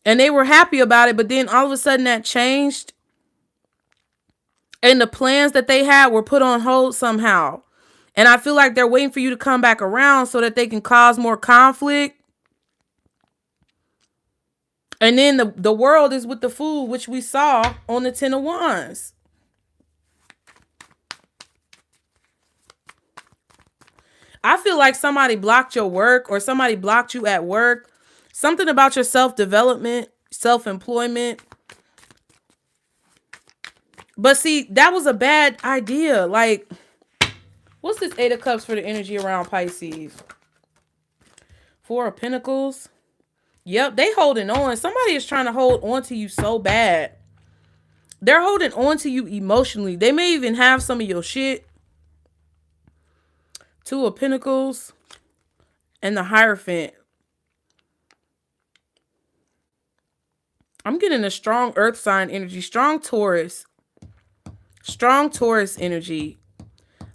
And they were happy about it. But then all of a sudden that changed. And the plans that they had were put on hold somehow. And I feel like they're waiting for you to come back around so that they can cause more conflict. And then the world is with the Fool, which we saw on the 10 of Wands. I feel like somebody blocked your work, or somebody blocked you at work. Something about your self-development, self-employment. But see, that was a bad idea. Like, what's this 8 of Cups for the energy around Pisces? 4 of Pentacles. Yep, they holding on. Somebody is trying to hold on to you so bad. They're holding on to you emotionally. They may even have some of your shit. 2 of Pentacles and the Hierophant. I'm getting a strong earth sign energy. Strong Taurus. Strong Taurus energy.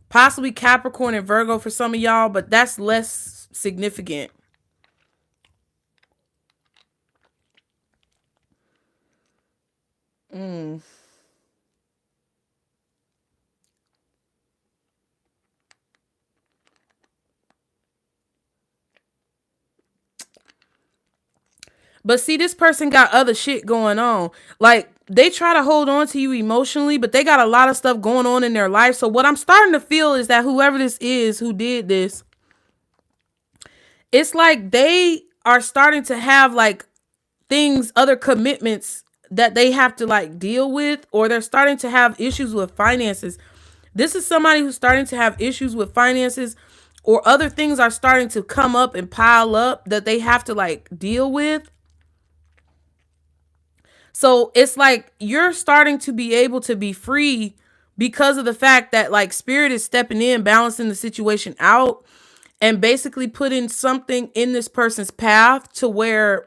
Possibly Capricorn and Virgo for some of y'all, but that's less significant. But see, this person got other shit going on. Like, they try to hold on to you emotionally, but they got a lot of stuff going on in their life. So what I'm starting to feel is that whoever this is who did this, it's like they are starting to have like things, other commitments that they have to like deal with, or they're starting to have issues with finances. This is somebody who's starting to have issues with finances, or other things are starting to come up and pile up that they have to like deal with. So it's like you're starting to be able to be free because of the fact that like spirit is stepping in, balancing the situation out, and basically putting something in this person's path to where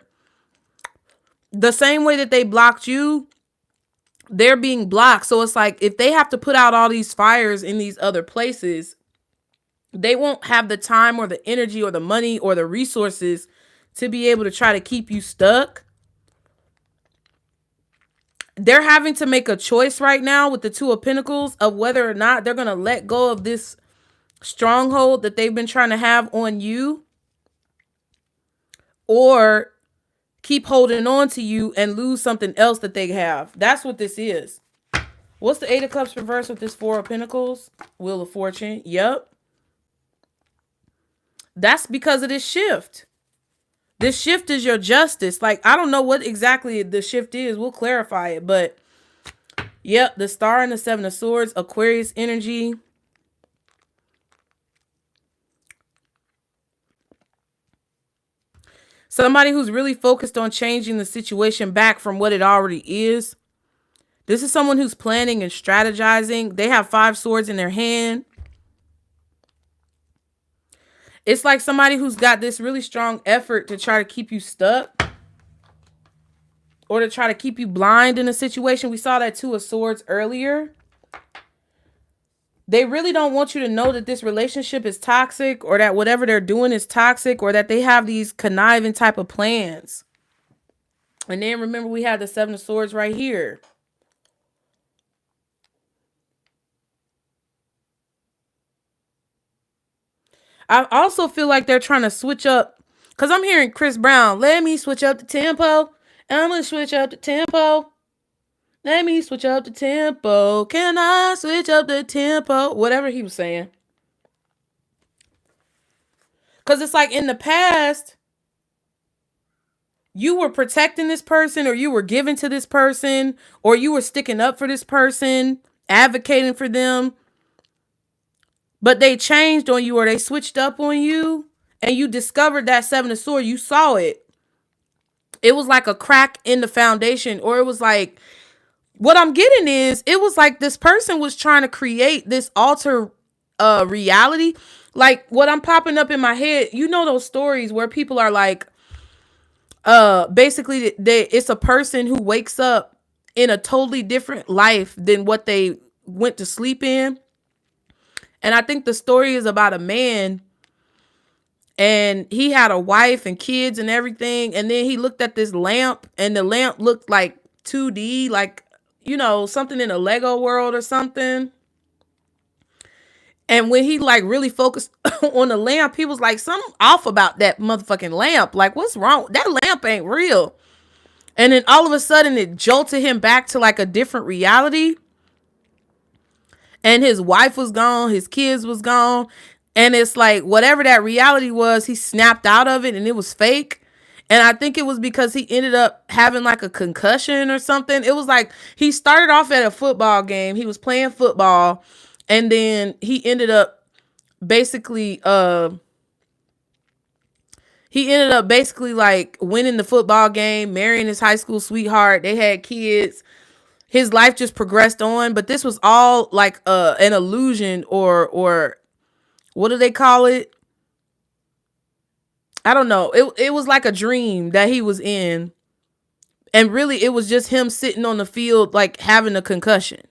the same way that they blocked you, they're being blocked. So it's like if they have to put out all these fires in these other places, they won't have the time or the energy or the money or the resources to be able to try to keep you stuck. They're having to make a choice right now with the 2 of Pentacles of whether or not they're going to let go of this stronghold that they've been trying to have on you, or keep holding on to you and lose something else that they have. That's what this is. What's the 8 of Cups reversed with this 4 of Pentacles? Wheel of Fortune. Yep. That's because of this shift. This shift is your justice. Like, I don't know what exactly the shift is. We'll clarify it. But, yep, the Star and the 7 of Swords, Aquarius energy. Somebody who's really focused on changing the situation back from what it already is. This is someone who's planning and strategizing. They have 5 swords in their hand. It's like somebody who's got this really strong effort to try to keep you stuck, or to try to keep you blind in a situation. We saw that 2 of Swords earlier. They really don't want you to know that this relationship is toxic, or that whatever they're doing is toxic, or that they have these conniving type of plans. And then remember, we have the 7 of Swords right here. I also feel like they're trying to switch up, because I'm hearing Chris Brown, let me switch up the tempo. I'm gonna switch up the tempo. Let me switch up the tempo. Can I switch up the tempo? Whatever he was saying. Because it's like in the past, you were protecting this person, or you were giving to this person, or you were sticking up for this person, advocating for them. But they changed on you, or they switched up on you, and you discovered that Seven of Swords. You saw it. It was like a crack in the foundation, or it was like, what I'm getting is, it was like this person was trying to create this alter reality. Like what I'm popping up in my head, you know those stories where people are like, basically it's a person who wakes up in a totally different life than what they went to sleep in. And I think the story is about a man, and he had a wife and kids and everything. And then he looked at this lamp, and the lamp looked like 2D, like, you know, something in a Lego world or something. And when he like really focused on the lamp, he was like, something off about that motherfucking lamp. Like, what's wrong? That lamp ain't real. And then all of a sudden it jolted him back to like a different reality. And his wife was gone. His kids was gone. And it's like, whatever that reality was, he snapped out of it, and it was fake. And I think it was because he ended up having like a concussion or something. It was like he started off at a football game. He was playing football. And then he ended up basically like winning the football game, marrying his high school sweetheart. They had kids. His life just progressed on. But this was all like an illusion, or what do they call it? I don't know. It was like a dream that he was in. And really, it was just him sitting on the field, like having a concussion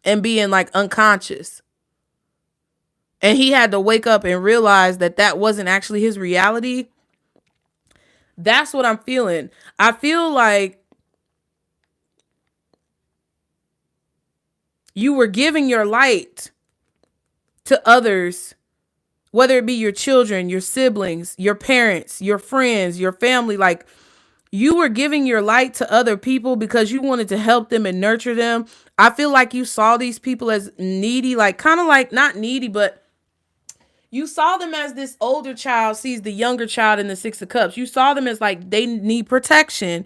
and being like unconscious. And he had to wake up and realize that that wasn't actually his reality. That's what I'm feeling. I feel like you were giving your light to others, whether it be your children, your siblings, your parents, your friends, your family. Like, you were giving your light to other people because you wanted to help them and nurture them. I feel like you saw these people as needy, like kind of like not needy, but you saw them as this older child sees the younger child in the Six of Cups. You saw them as like they need protection.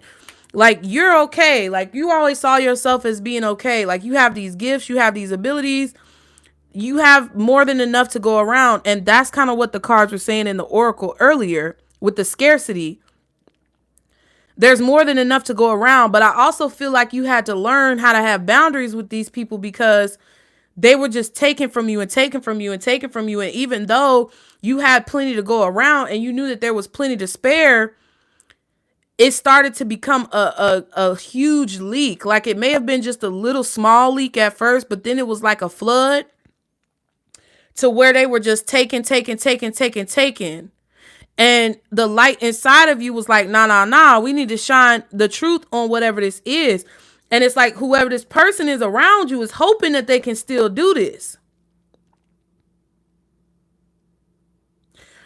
Like, you're okay. Like, you always saw yourself as being okay. Like, you have these gifts, you have these abilities, you have more than enough to go around. And that's kind of what the cards were saying in the oracle earlier with the scarcity. There's more than enough to go around. But I also feel like you had to learn how to have boundaries with these people, because they were just taken from you and taken from you and taken from you. And even though you had plenty to go around and you knew that there was plenty to spare, it started to become a huge leak. Like, it may have been just a little small leak at first, but then it was like a flood to where they were just taking. And the light inside of you was like, nah, we need to shine the truth on whatever this is. And it's like, whoever this person is around you is hoping that they can still do this.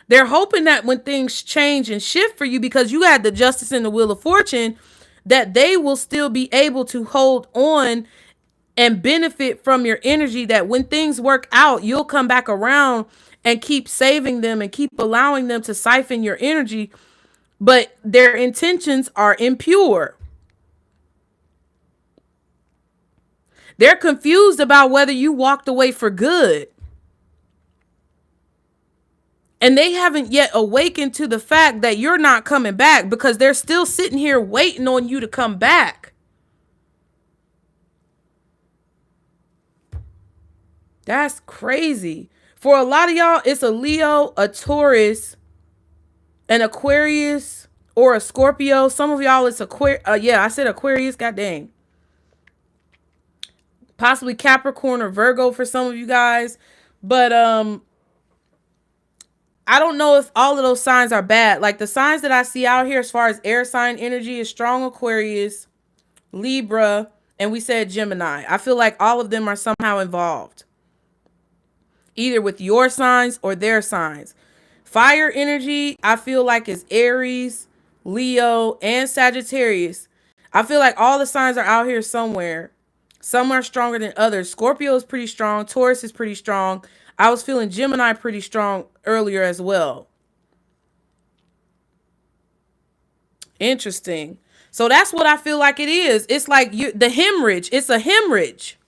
They're hoping that when things change and shift for you, because you had the Justice and the Wheel of Fortune, that they will still be able to hold on and benefit from your energy, that when things work out, you'll come back around and keep saving them and keep allowing them to siphon your energy. But their intentions are impure. They're confused about whether you walked away for good. And they haven't yet awakened to the fact that you're not coming back, because they're still sitting here waiting on you to come back. That's crazy. For a lot of y'all, it's a Leo, a Taurus, an Aquarius, or a Scorpio. Some of y'all, it's I said Aquarius, god dang. Possibly Capricorn or Virgo for some of you guys. But I don't know if all of those signs are bad. Like, the signs that I see out here as far as air sign energy is strong Aquarius, Libra, and we said Gemini. I feel like all of them are somehow involved, either with your signs or their signs. Fire energy, I feel like, is Aries, Leo, and Sagittarius. I feel like all the signs are out here somewhere. Some are stronger than others. Scorpio is pretty strong. Taurus is pretty strong. I was feeling Gemini pretty strong earlier as well. Interesting. So that's what I feel like it is. It's like the hemorrhage. It's a hemorrhage.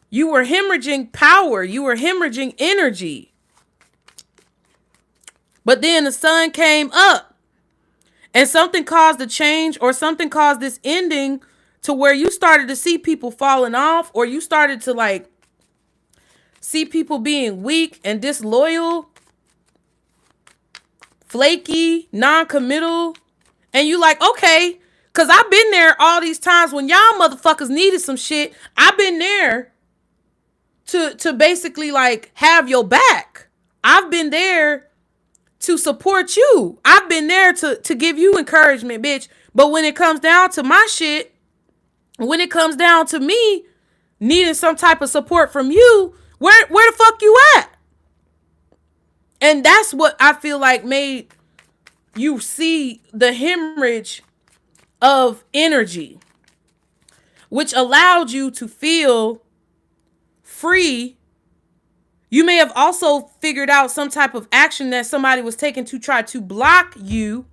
You were hemorrhaging power. You were hemorrhaging energy. But then the sun came up and something caused a change, or something caused this ending to where you started to see people falling off, or you started to like see people being weak and disloyal, flaky, non-committal. And you like, okay, because I've been there all these times when y'all motherfuckers needed some shit. I've been there to basically like have your back. I've been there to support you. I've been there to give you encouragement, bitch. But when it comes down to my shit, when it comes down to me needing some type of support from you, where the fuck you at? And that's what I feel like made you see the hemorrhage of energy, which allowed you to feel free. You may have also figured out some type of action that somebody was taking to try to block you.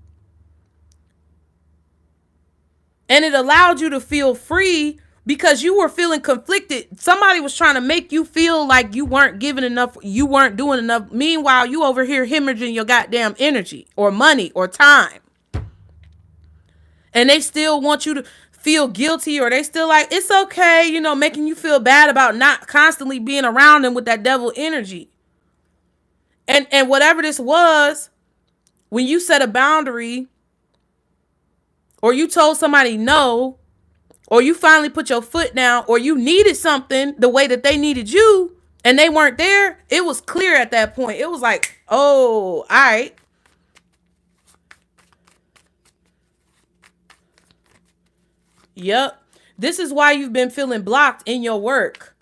And it allowed you to feel free because you were feeling conflicted. Somebody was trying to make you feel like you weren't giving enough, you weren't doing enough. Meanwhile, you over here hemorrhaging your goddamn energy or money or time. And they still want you to feel guilty, or they still like, it's okay, you know, making you feel bad about not constantly being around them with that devil energy. And whatever this was, when you set a boundary, or you told somebody no, or you finally put your foot down, or you needed something the way that they needed you and they weren't there, it was clear at that point. It was like, oh, all right. Yep. This is why you've been feeling blocked in your work.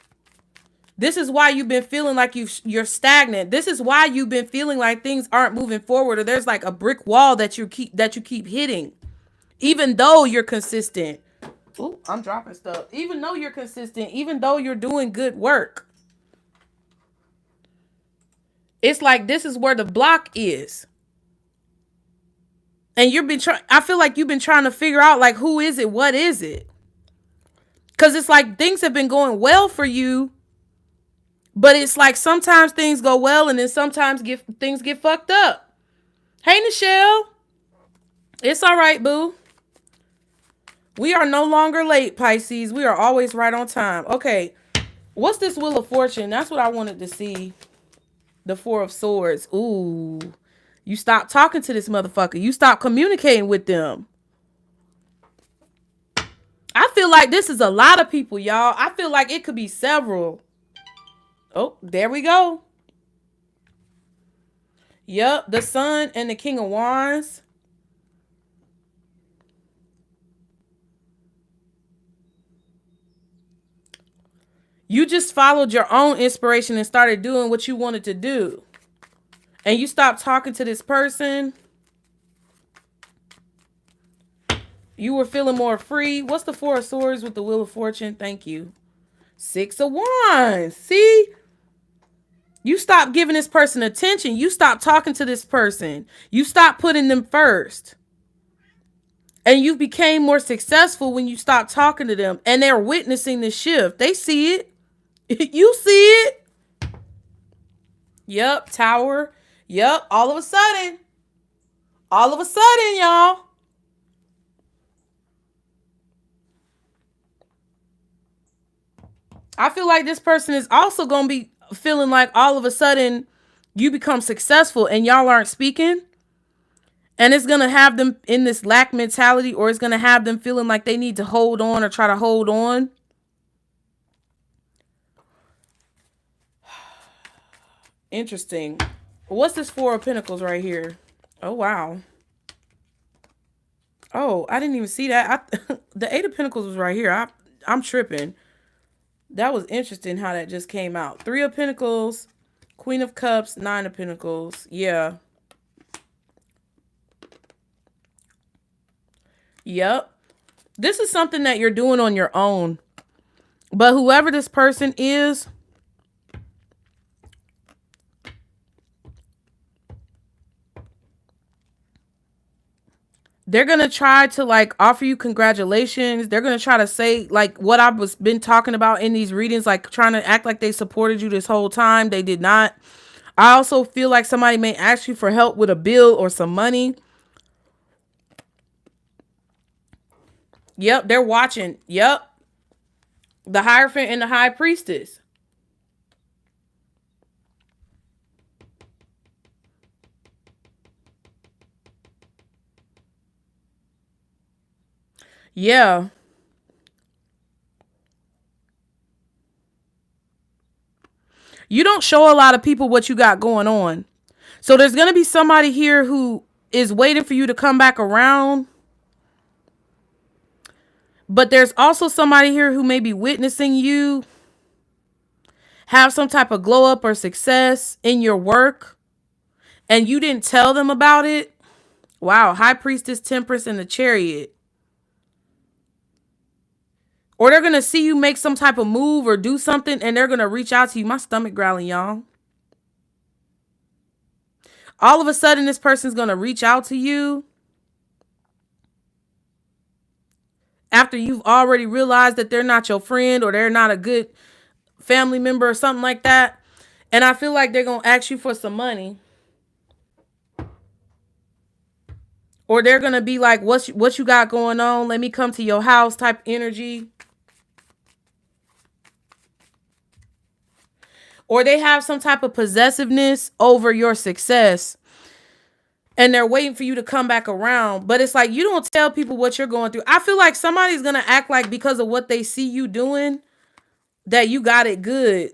This is why you've been feeling like you're stagnant. This is why you've been feeling like things aren't moving forward, or there's like a brick wall that you keep hitting, even though you're consistent. Ooh, I'm dropping stuff. Even though you're consistent, even though you're doing good work, it's like this is where the block is. And I feel like you've been trying to figure out like, who is it? What is it? Because it's like things have been going well for you, but it's like sometimes things go well and then sometimes things get fucked up. Hey, Nichelle. It's all right, boo. We are no longer late, Pisces. We are always right on time. Okay. What's this Wheel of Fortune? That's what I wanted to see. The Four of Swords. Ooh. You stop talking to this motherfucker. You stop communicating with them. I feel like this is a lot of people, y'all. I feel like it could be several. Oh, there we go. Yep. The Sun and the King of Wands. You just followed your own inspiration and started doing what you wanted to do. And you stopped talking to this person. You were feeling more free. What's the Four of Swords with the Wheel of Fortune? Thank you. Six of Wands. See? You stopped giving this person attention. You stopped talking to this person. You stopped putting them first. And you became more successful when you stopped talking to them. And they're witnessing the shift. They see it. You see it. Yep. Tower. Yep. All of a sudden, y'all. I feel like this person is also going to be feeling like all of a sudden you become successful and y'all aren't speaking. And it's going to have them in this lack mentality, or it's going to have them feeling like they need to hold on or try to hold on. Interesting. What's this Four of Pentacles right here? Oh, wow. Oh, I didn't even see that. The Eight of Pentacles was right here. I'm tripping. That was interesting how that just came out. Three of Pentacles, Queen of Cups, Nine of Pentacles. Yeah. Yep. This is something that you're doing on your own. But whoever this person is, they're going to try to like offer you congratulations. They're going to try to say like what I've been talking about in these readings, like trying to act like they supported you this whole time. They did not. I also feel like somebody may ask you for help with a bill or some money. Yep, they're watching. Yep. The Hierophant and the High Priestess. Yeah. You don't show a lot of people what you got going on. So there's going to be somebody here who is waiting for you to come back around. But there's also somebody here who may be witnessing you have some type of glow up or success in your work, and you didn't tell them about it. Wow. High Priestess, Temperance, and the Chariot. Or they're going to see you make some type of move or do something, and they're going to reach out to you. My stomach growling, y'all. All of a sudden, this person's going to reach out to you after you've already realized that they're not your friend or they're not a good family member or something like that. And I feel like they're going to ask you for some money. Or they're going to be like, what you got going on? Let me come to your house type energy. Or they have some type of possessiveness over your success. And they're waiting for you to come back around. But it's like, you don't tell people what you're going through. I feel like somebody's going to act like because of what they see you doing, that you got it good.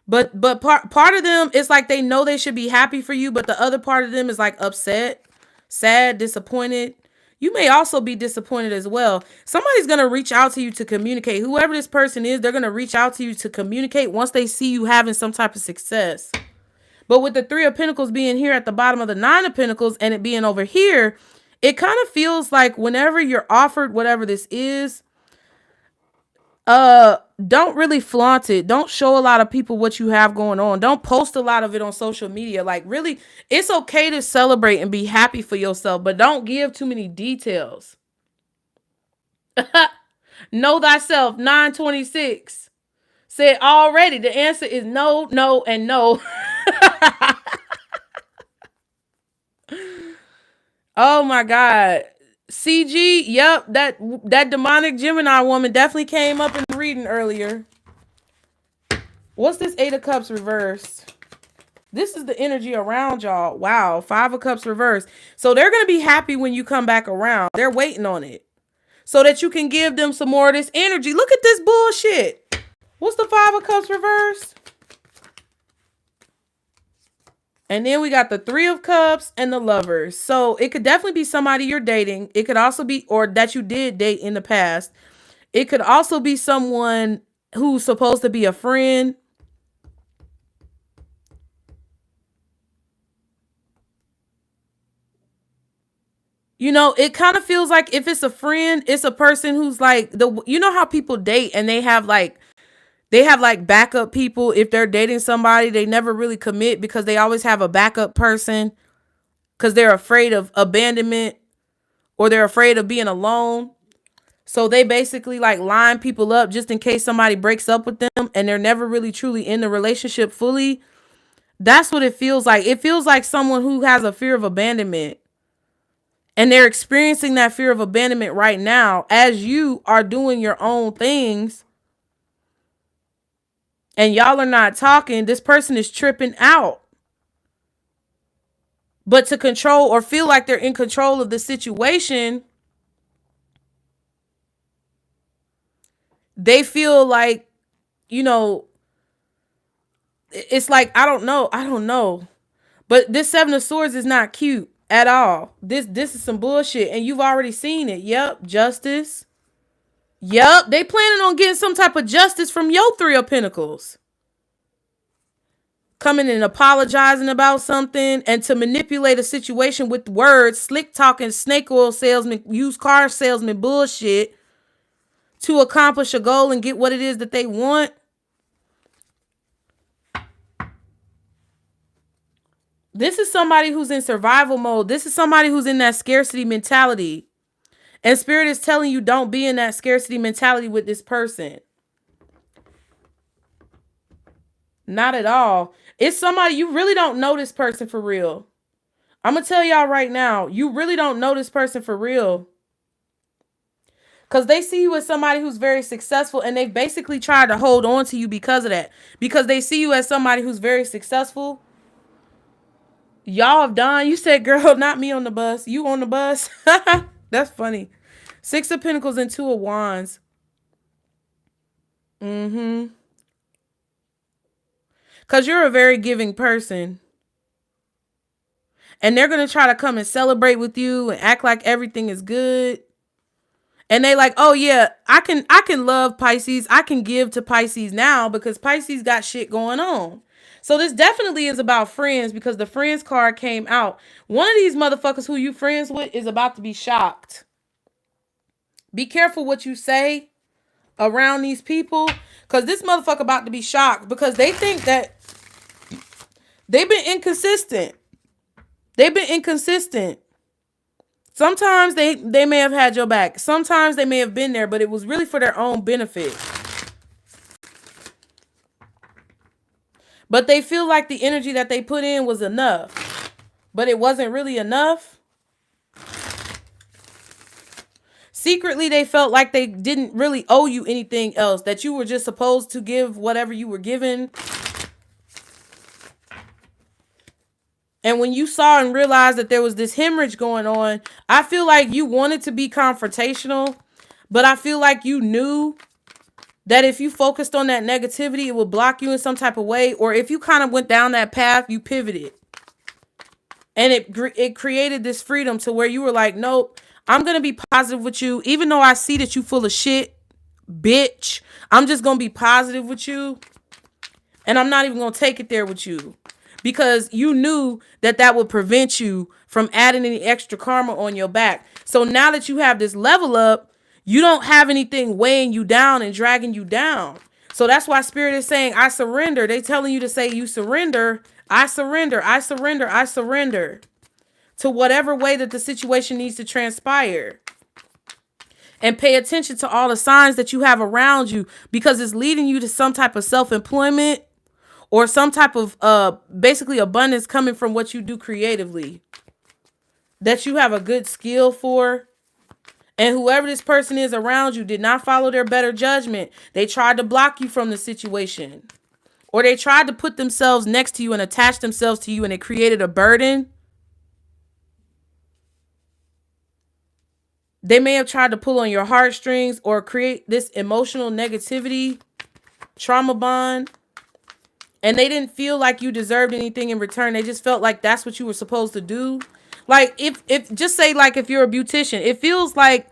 But part of them, it's like they know they should be happy for you. But the other part of them is like upset, sad, disappointed. You may also be disappointed as well. Somebody's going to reach out to you to communicate. Whoever this person is, they're going to reach out to you to communicate once they see you having some type of success. But with the Three of Pentacles being here at the bottom of the Nine of Pentacles and it being over here, it kind of feels like whenever you're offered whatever this is, don't really flaunt it. Don't show a lot of people what you have going on. Don't post a lot of it on social media. Like, really, it's okay to celebrate and be happy for yourself, but don't give too many details. Know thyself, 926. Said already. The answer is no, no, and no. Oh my God. CG, yep, that demonic Gemini woman definitely came up in the reading earlier. What's this Eight of Cups reversed? This is the energy around y'all. Wow, Five of Cups reversed. So they're going to be happy when you come back around. They're waiting on it so that you can give them some more of this energy. Look at this bullshit. What's the Five of Cups reversed? And then we got the Three of Cups and the Lovers. So it could definitely be somebody you're dating. It could also be, or that you did date in the past. It could also be someone who's supposed to be a friend. You know, it kind of feels like if it's a friend, it's a person who's like, you know how people date and they have like backup people. If they're dating somebody, they never really commit because they always have a backup person because they're afraid of abandonment or they're afraid of being alone. So they basically like line people up just in case somebody breaks up with them and they're never really truly in the relationship fully. That's what it feels like. It feels like someone who has a fear of abandonment. And they're experiencing that fear of abandonment right now as you are doing your own things. And y'all are not talking. This person is tripping out. But to control or feel like they're in control of the situation, they feel like, you know, it's like, I don't know. But this Seven of Swords is not cute at all. This is some bullshit. And you've already seen it. Yep. Justice. Yep. They planning on getting some type of justice from your Three of Pentacles. coming and apologizing about something, and to manipulate a situation with words, slick talking, snake oil salesman, used car salesman bullshit to accomplish a goal and get what it is that they want. This is somebody who's in survival mode. This is somebody who's in that scarcity mentality. And Spirit is telling you, don't be in that scarcity mentality with this person. Not at all. It's somebody, you really don't know this person for real. I'm going to tell y'all right now, you really don't know this person for real. Because they see you as somebody who's very successful, and they've basically tried to hold on to you because of that. Because they see you as somebody who's very successful. Y'all have done. You said, girl, not me on the bus. You on the bus? That's funny. 6 of Pentacles and 2 of Wands. Because you're a very giving person. And they're going to try to come and celebrate with you and act like everything is good. And they like, oh yeah, I can love Pisces. I can give to Pisces now because Pisces got shit going on. So this definitely is about friends, because the friends card came out. One of these motherfuckers who you friends with is about to be shocked. Be careful what you say around these people, because this motherfucker about to be shocked because they think that they've been inconsistent. They've been inconsistent. Sometimes they may have had your back. Sometimes they may have been there, but it was really for their own benefit. But they feel like the energy that they put in was enough. But it wasn't really enough. Secretly, they felt like they didn't really owe you anything else. That you were just supposed to give whatever you were given. And when you saw and realized that there was this hemorrhage going on, I feel like you wanted to be confrontational. But I feel like you knew that if you focused on that negativity, it would block you in some type of way. Or if you kind of went down that path, you pivoted. And it created this freedom to where you were like, nope, I'm going to be positive with you. Even though I see that you full of shit, bitch, I'm just going to be positive with you. And I'm not even going to take it there with you. Because you knew that that would prevent you from adding any extra karma on your back. So now that you have this level up, you don't have anything weighing you down and dragging you down. So that's why Spirit is saying, I surrender. They telling you to say you surrender. I surrender. I surrender. I surrender to whatever way that the situation needs to transpire. And pay attention to all the signs that you have around you, because it's leading you to some type of self-employment or some type of basically abundance coming from what you do creatively that you have a good skill for. And whoever this person is around you did not follow their better judgment. They tried to block you from the situation, or they tried to put themselves next to you and attach themselves to you, and it created a burden. They may have tried to pull on your heartstrings or create this emotional negativity, trauma bond. And they didn't feel like you deserved anything in return. They just felt like that's what you were supposed to do. Like if just say like if you're a beautician, it feels like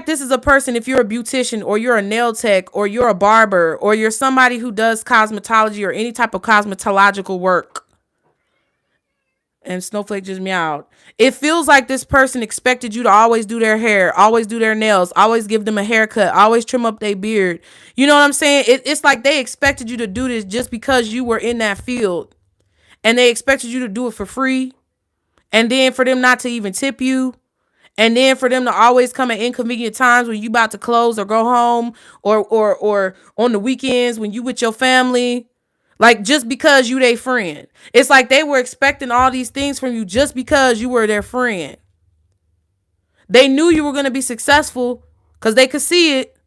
this is a person. If you're a beautician or you're a nail tech or you're a barber or you're somebody who does cosmetology or any type of cosmetological work. And Snowflake just meowed. It feels like this person expected you to always do their hair, always do their nails, always give them a haircut, always trim up their beard. You know what I'm saying? It's like they expected you to do this just because you were in that field. And they expected you to do it for free. And then for them not to even tip you. And then for them to always come at inconvenient times when you about to close or go home, or on the weekends when you with your family. Like just because you their friend. It's like they were expecting all these things from you just because you were their friend. They knew you were going to be successful because they could see it.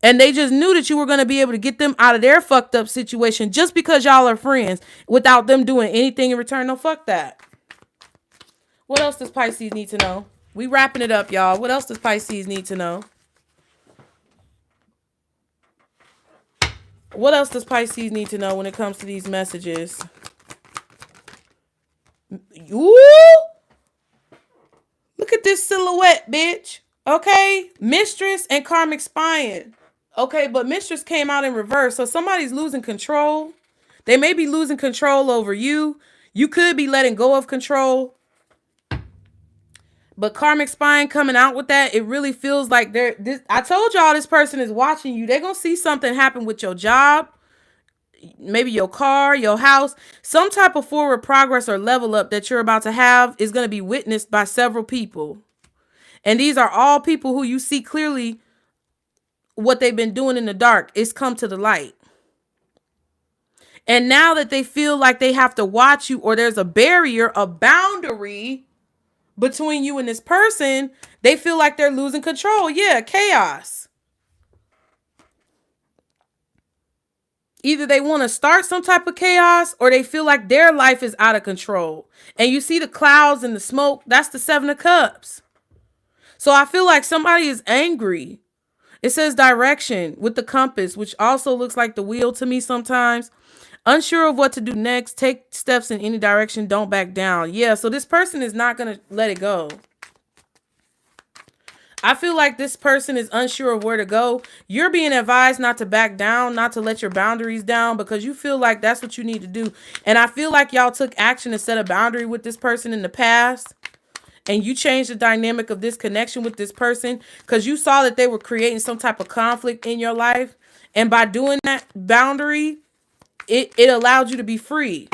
And they just knew that you were going to be able to get them out of their fucked up situation just because y'all are friends without them doing anything in return. No, fuck that. What else does Pisces need to know? We wrapping it up, y'all. What else does Pisces need to know? What else does Pisces need to know when it comes to these messages? Ooh! Look at this silhouette, bitch. Okay? Mistress and karmic spying. Okay, but Mistress came out in reverse. So somebody's losing control. They may be losing control over you. You could be letting go of control. But karmic spine coming out with that, it really feels like I told y'all this person is watching you. They're going to see something happen with your job, maybe your car, your house. Some type of forward progress or level up that you're about to have is going to be witnessed by several people. And these are all people who you see clearly what they've been doing in the dark is come to the light. And now that they feel like they have to watch you, or there's a barrier, a boundary between you and this person, they feel like they're losing control. Yeah, chaos. Either they want to start some type of chaos, or they feel like their life is out of control. And you see the clouds and the smoke, that's the 7 of Cups. So I feel like somebody is angry. It says direction with the compass, which also looks like the wheel to me sometimes. Unsure of what to do next, take steps in any direction, don't back down. Yeah, so this person is not going to let it go. I feel like this person is unsure of where to go. You're being advised not to back down, not to let your boundaries down, because you feel like that's what you need to do. And I feel like y'all took action to set a boundary with this person in the past. And you changed the dynamic of this connection with this person because you saw that they were creating some type of conflict in your life. And by doing that boundary, it allowed you to be free.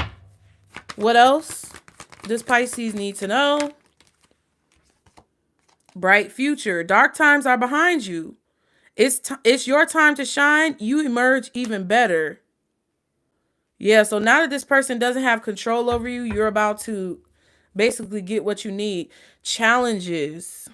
What else does Pisces need to know? Bright future. Dark times are behind you. It's your time to shine. You emerge even better. Yeah, so now that this person doesn't have control over you, you're about to basically get what you need. Challenges.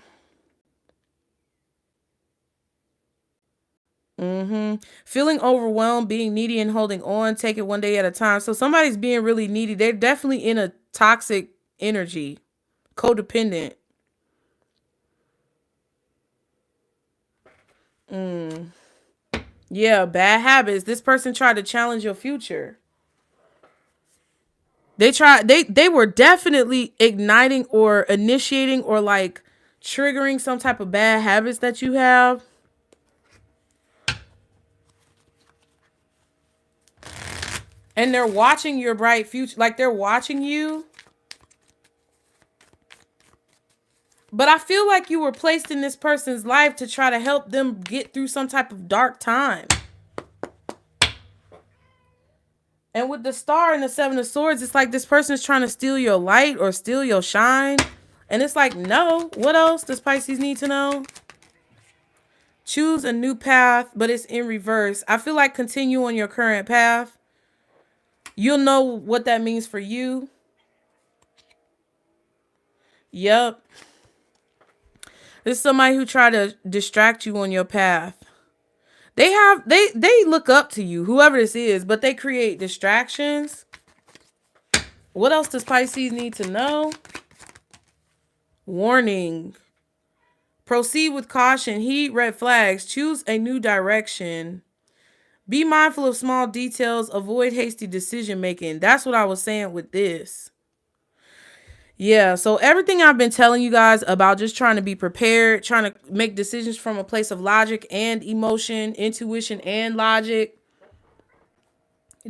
Feeling overwhelmed, being needy and holding on. Take it one day at a time. So somebody's being really needy. They're definitely in a toxic energy. Codependent. Yeah, bad habits. This person tried to challenge your future. They were definitely igniting or initiating or like triggering some type of bad habits that you have. And they're watching your bright future. Like they're watching you. But I feel like you were placed in this person's life to try to help them get through some type of dark time. And with the star and the 7 of swords, it's like this person is trying to steal your light or steal your shine. And it's like, no. What else does Pisces need to know? Choose a new path, but it's in reverse. I feel like continue on your current path. You'll know what that means for you. Yep. This is somebody who tried to distract you on your path. They look up to you, whoever this is, but they create distractions. What else does Pisces need to know? Warning. Proceed with caution. Heed red flags. Choose a new direction. Be mindful of small details. Avoid hasty decision making. That's what I was saying with this. Yeah, so everything I've been telling you guys about just trying to be prepared, trying to make decisions from a place of logic and emotion, intuition and logic.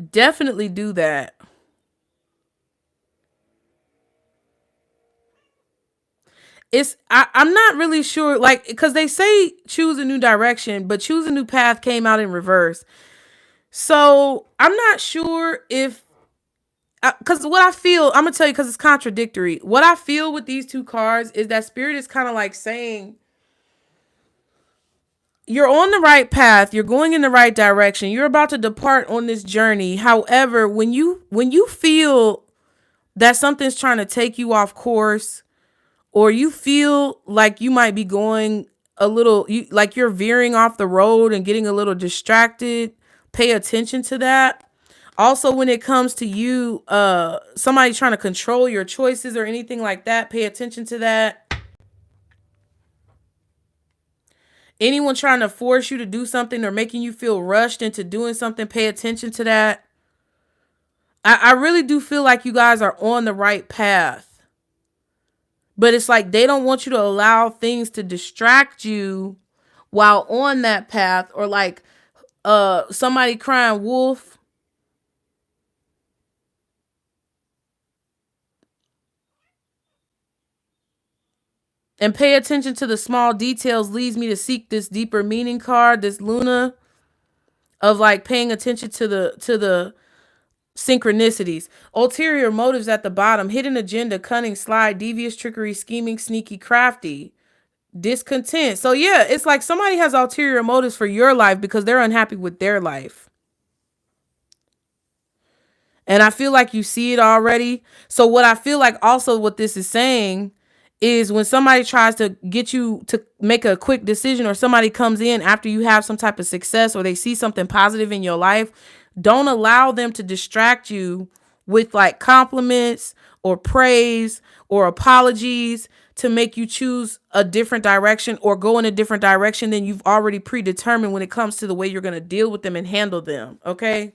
Definitely do that. I'm not really sure, like, because they say choose a new direction, but choose a new path came out in reverse. So I'm not sure if, because what I feel, I'm going to tell you because it's contradictory. What I feel with these two cards is that Spirit is kind of like saying, you're on the right path. You're going in the right direction. You're about to depart on this journey. However, when you feel that something's trying to take you off course, or you feel like you might be going a little, like you're veering off the road and getting a little distracted, pay attention to that. Also, when it comes to you, somebody trying to control your choices or anything like that, pay attention to that. Anyone trying to force you to do something or making you feel rushed into doing something, pay attention to that. I really do feel like you guys are on the right path. But it's like they don't want you to allow things to distract you while on that path, or like somebody crying wolf. And pay attention to the small details leads me to seek this deeper meaning card, this Luna, of like paying attention to the synchronicities. Ulterior motives at the bottom: hidden agenda, cunning, sly, devious, trickery, scheming, sneaky, crafty, discontent. So yeah, it's like somebody has ulterior motives for your life because they're unhappy with their life. And I feel like you see it already. So what I feel like also what this is saying is when somebody tries to get you to make a quick decision, or somebody comes in after you have some type of success, or they see something positive in your life, don't allow them to distract you with like compliments or praise or apologies to make you choose a different direction or go in a different direction than you've already predetermined when it comes to the way you're going to deal with them and handle them. Okay.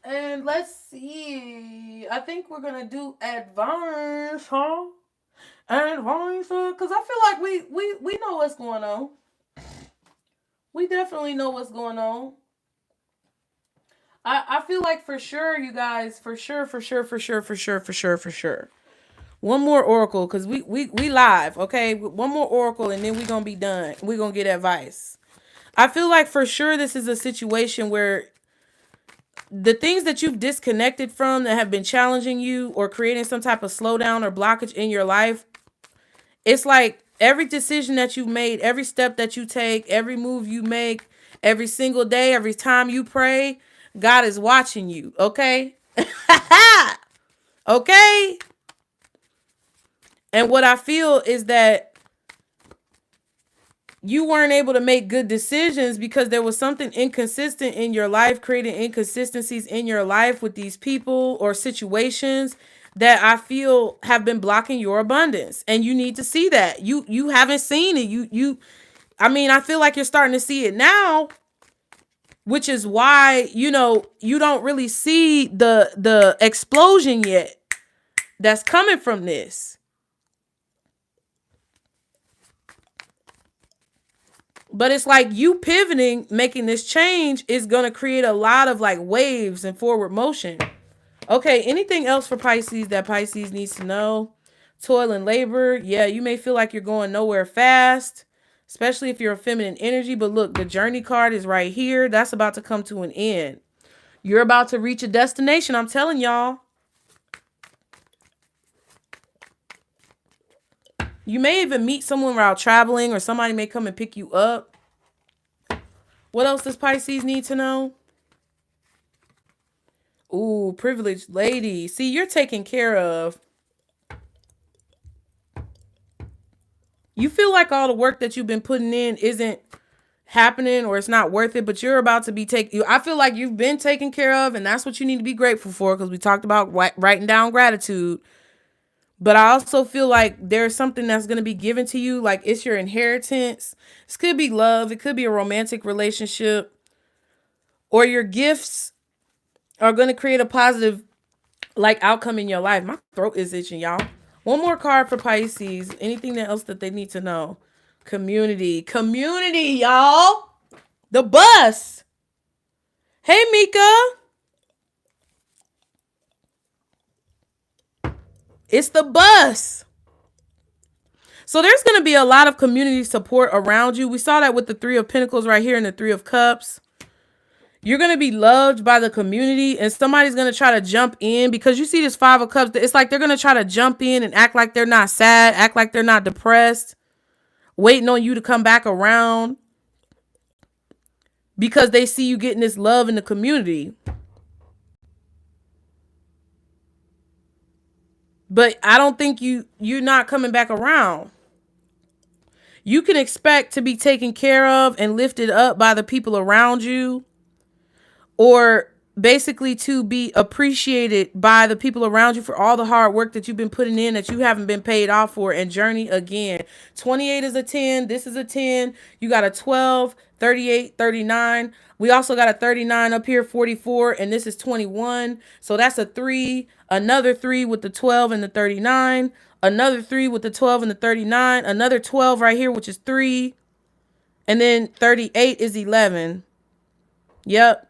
And let's see. I think we're gonna do advice, huh? Advice, because I feel like we know what's going on. We definitely know what's going on. I feel like for sure, you guys, for sure. One more oracle, because we live, okay? One more oracle, and then we're gonna be done. We're gonna get advice. I feel like for sure this is a situation where the things that you've disconnected from that have been challenging you or creating some type of slowdown or blockage in your life, it's like every decision that you've made, every step that you take, every move you make, every single day, every time you pray, God is watching you, okay? Okay? And what I feel is that you weren't able to make good decisions because there was something inconsistent in your life, creating inconsistencies in your life with these people or situations that I feel have been blocking your abundance. And you need to see that. You haven't seen it. I feel like you're starting to see it now, which is why, you don't really see the explosion yet that's coming from this. But it's like you pivoting, making this change is going to create a lot of like waves and forward motion. Okay, anything else for Pisces that Pisces needs to know? Toil and labor. Yeah, you may feel like you're going nowhere fast, especially if you're a feminine energy. But look, the journey card is right here. That's about to come to an end. You're about to reach a destination. I'm telling y'all. You may even meet someone while traveling, or somebody may come and pick you up. What else does Pisces need to know? Ooh, privileged lady. See, you're taken care of. You feel like all the work that you've been putting in isn't happening, or it's not worth it, but you're about to be taken. I feel like you've been taken care of, and that's what you need to be grateful for, because we talked about writing down gratitude. But I also feel like there's something that's going to be given to you, like it's your inheritance. This could be love. It could be a romantic relationship, or your gifts are going to create a positive like outcome in your life. My throat is itching, y'all. One more card for Pisces. Anything else that they need to know? Community, y'all. The bus. Hey, Mika. It's the bus. So there's going to be a lot of community support around you. We saw that with the Three of Pentacles right here and the Three of Cups. You're going to be loved by the community, and somebody's going to try to jump in, because you see this Five of Cups. It's like they're going to try to jump in and act like they're not sad, act like they're not depressed, waiting on you to come back around because they see you getting this love in the community. But I don't think you're not coming back around. You can expect to be taken care of and lifted up by the people around you, or basically to be appreciated by the people around you for all the hard work that you've been putting in that you haven't been paid off for. And journey again. 28 is a 10. This is a 10. You got a 12, 38, 39. We also got a 39 up here, 44, and this is 21. So that's a 3, another 3 with the 12 and the 39, another 3 with the 12 and the 39, another 12 right here, which is 3, and then 38 is 11. Yep.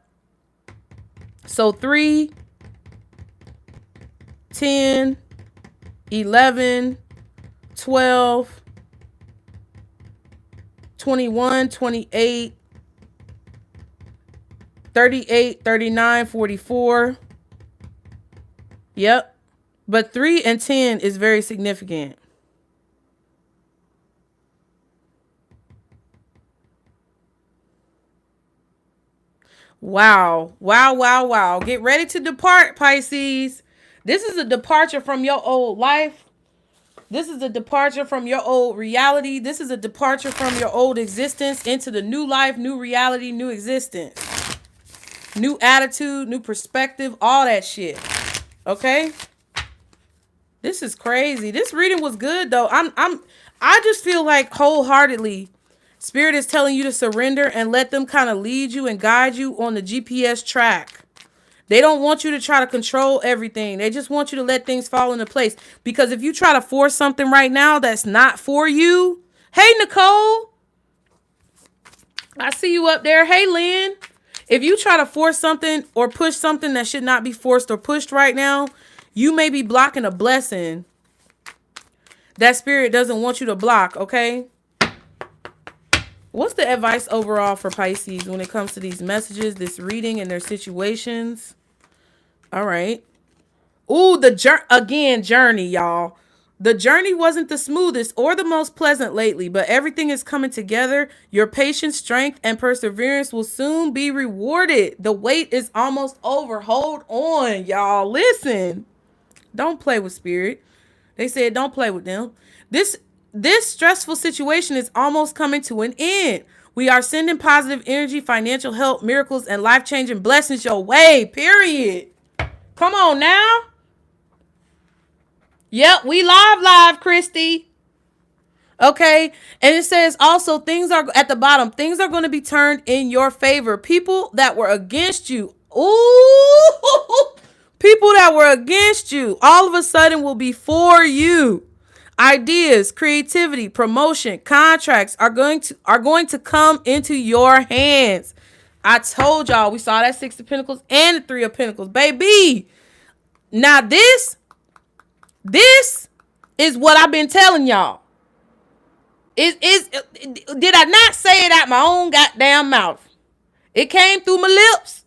So 3, 10, 11, 12, 21, 28, 38, 39, 44. Yep. But 3 and 10 is very significant. Wow. Wow, wow, wow. Get ready to depart, Pisces. This is a departure from your old life. This is a departure from your old reality. This is a departure from your old existence into the new life, new reality, new existence. New attitude, new perspective, all that shit. Okay? This is crazy. This reading was good though. I just feel like wholeheartedly Spirit is telling you to surrender and let them kind of lead you and guide you on the GPS track. They don't want you to try to control everything. They just want you to let things fall into place. Because if you try to force something right now that's not for you. Hey, Nicole. I see you up there. Hey, Lynn. If you try to force something or push something that should not be forced or pushed right now, you may be blocking a blessing that Spirit doesn't want you to block, okay? What's the advice overall for Pisces when it comes to these messages, this reading, and their situations? All right. Ooh, journey, y'all. The journey wasn't the smoothest or the most pleasant lately, but everything is coming together. Your patience, strength, and perseverance will soon be rewarded. The wait is almost over. Hold on, y'all. Listen. Don't play with Spirit. They said don't play with them. This stressful situation is almost coming to an end. We are sending positive energy, financial help, miracles, and life-changing blessings your way, period. Come on now. Yep, we live, Christy. Okay, and it says also things are at the bottom. Things are going to be turned in your favor. People that were against you. Ooh, people that were against you all of a sudden will be for you. Ideas, creativity, promotion, contracts are going to come into your hands. I told y'all we saw that 6 of Pentacles and the 3 of Pentacles, baby. Now this is what I've been telling y'all. Did I not say it out my own goddamn mouth? It came through my lips.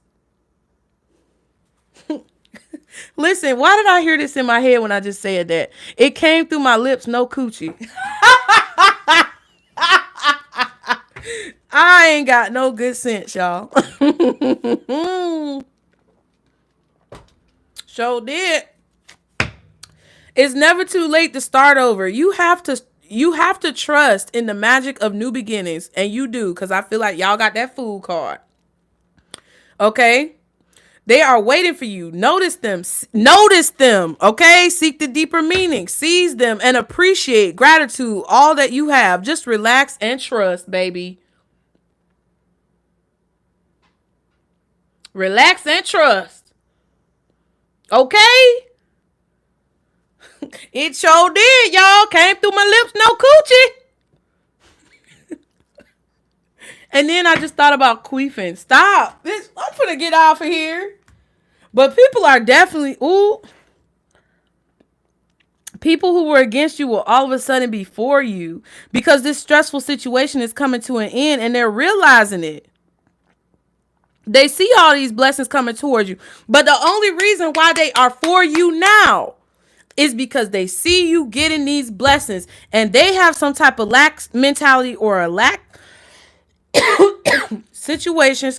Listen, why did I hear this in my head when I just said that? It came through my lips, no coochie. I ain't got no good sense, y'all. Sure did. It's never too late to start over. You have to trust in the magic of new beginnings. And you do, because I feel like y'all got that fool card. Okay? They are waiting for you. Notice them. Okay? Seek the deeper meaning. Seize them and appreciate gratitude, all that you have. Just relax and trust, baby. Relax and trust. Okay? It sure did, y'all. Came through my lips, no coochie. And then I just thought about queefing. Stop. I'm gonna get off of here. But people are definitely, people who were against you will all of a sudden be for you because this stressful situation is coming to an end and they're realizing it. They see all these blessings coming towards you. But the only reason why they are for you now is because they see you getting these blessings and they have some type of lack mentality or a lack situation,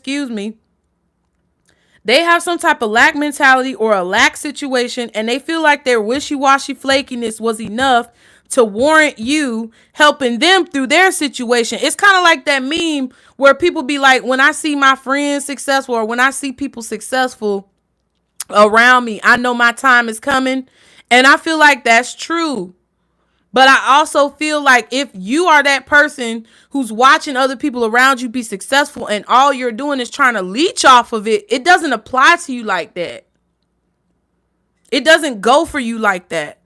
They have some type of lack mentality or a lack situation and they feel like their wishy-washy flakiness was enough to warrant you helping them through their situation. It's kind of like that meme where people be like, when I see my friends successful or when I see people successful around me, I know my time is coming. And I feel like that's true. But I also feel like if you are that person who's watching other people around you be successful and all you're doing is trying to leech off of it, it doesn't apply to you like that. It doesn't go for you like that.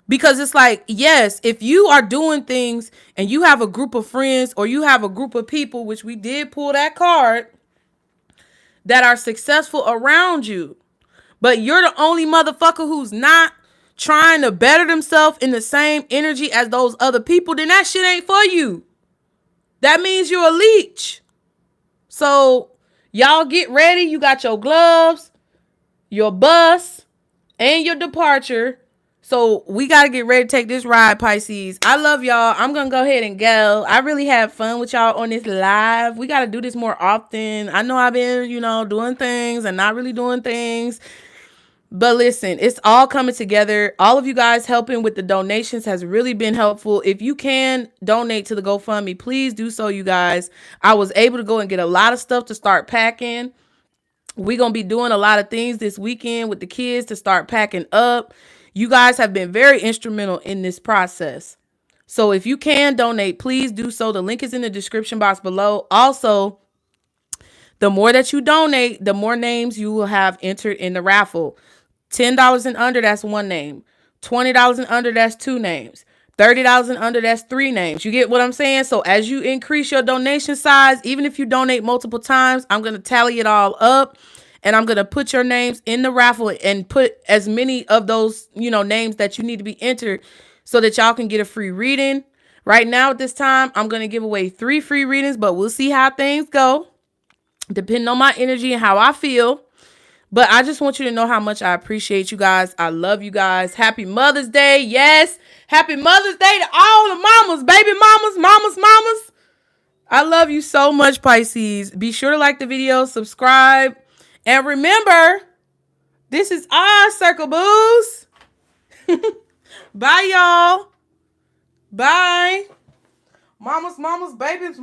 Because it's like, yes, if you are doing things and you have a group of friends or you have a group of people, which we did pull that card, that are successful around you, but you're the only motherfucker who's not, trying to better themselves in the same energy as those other people, then that shit ain't for you. That means you're a leech. So y'all get ready. You got your gloves, your bus, and your departure. So we got to get ready to take this ride, Pisces. I love y'all. I'm going to go ahead and go. I really had fun with y'all on this live. We got to do this more often. I know I've been, doing things and not really doing things. But listen, it's all coming together. All of you guys helping with the donations has really been helpful. If you can donate to the GoFundMe, please do so, you guys. I was able to go and get a lot of stuff to start packing. We're going to be doing a lot of things this weekend with the kids to start packing up. You guys have been very instrumental in this process. So if you can donate, please do so. The link is in the description box below. Also, the more that you donate, the more names you will have entered in the raffle. $10 and under, that's one name. $20 and under, that's two names. $30 and under, that's three names. You get what I'm saying? So as you increase your donation size, even if you donate multiple times, I'm going to tally it all up. And I'm going to put your names in the raffle and put as many of those, names that you need to be entered so that y'all can get a free reading. Right now at this time, I'm going to give away 3 free readings, but we'll see how things go, depending on my energy and how I feel. But I just want you to know how much I appreciate you guys. I love you guys. Happy Mother's Day. Yes. Happy Mother's Day to all the mamas, baby mamas, mamas. I love you so much, Pisces. Be sure to like the video, subscribe. And remember, this is our circle, boos. Bye, y'all. Bye. Mamas, babies.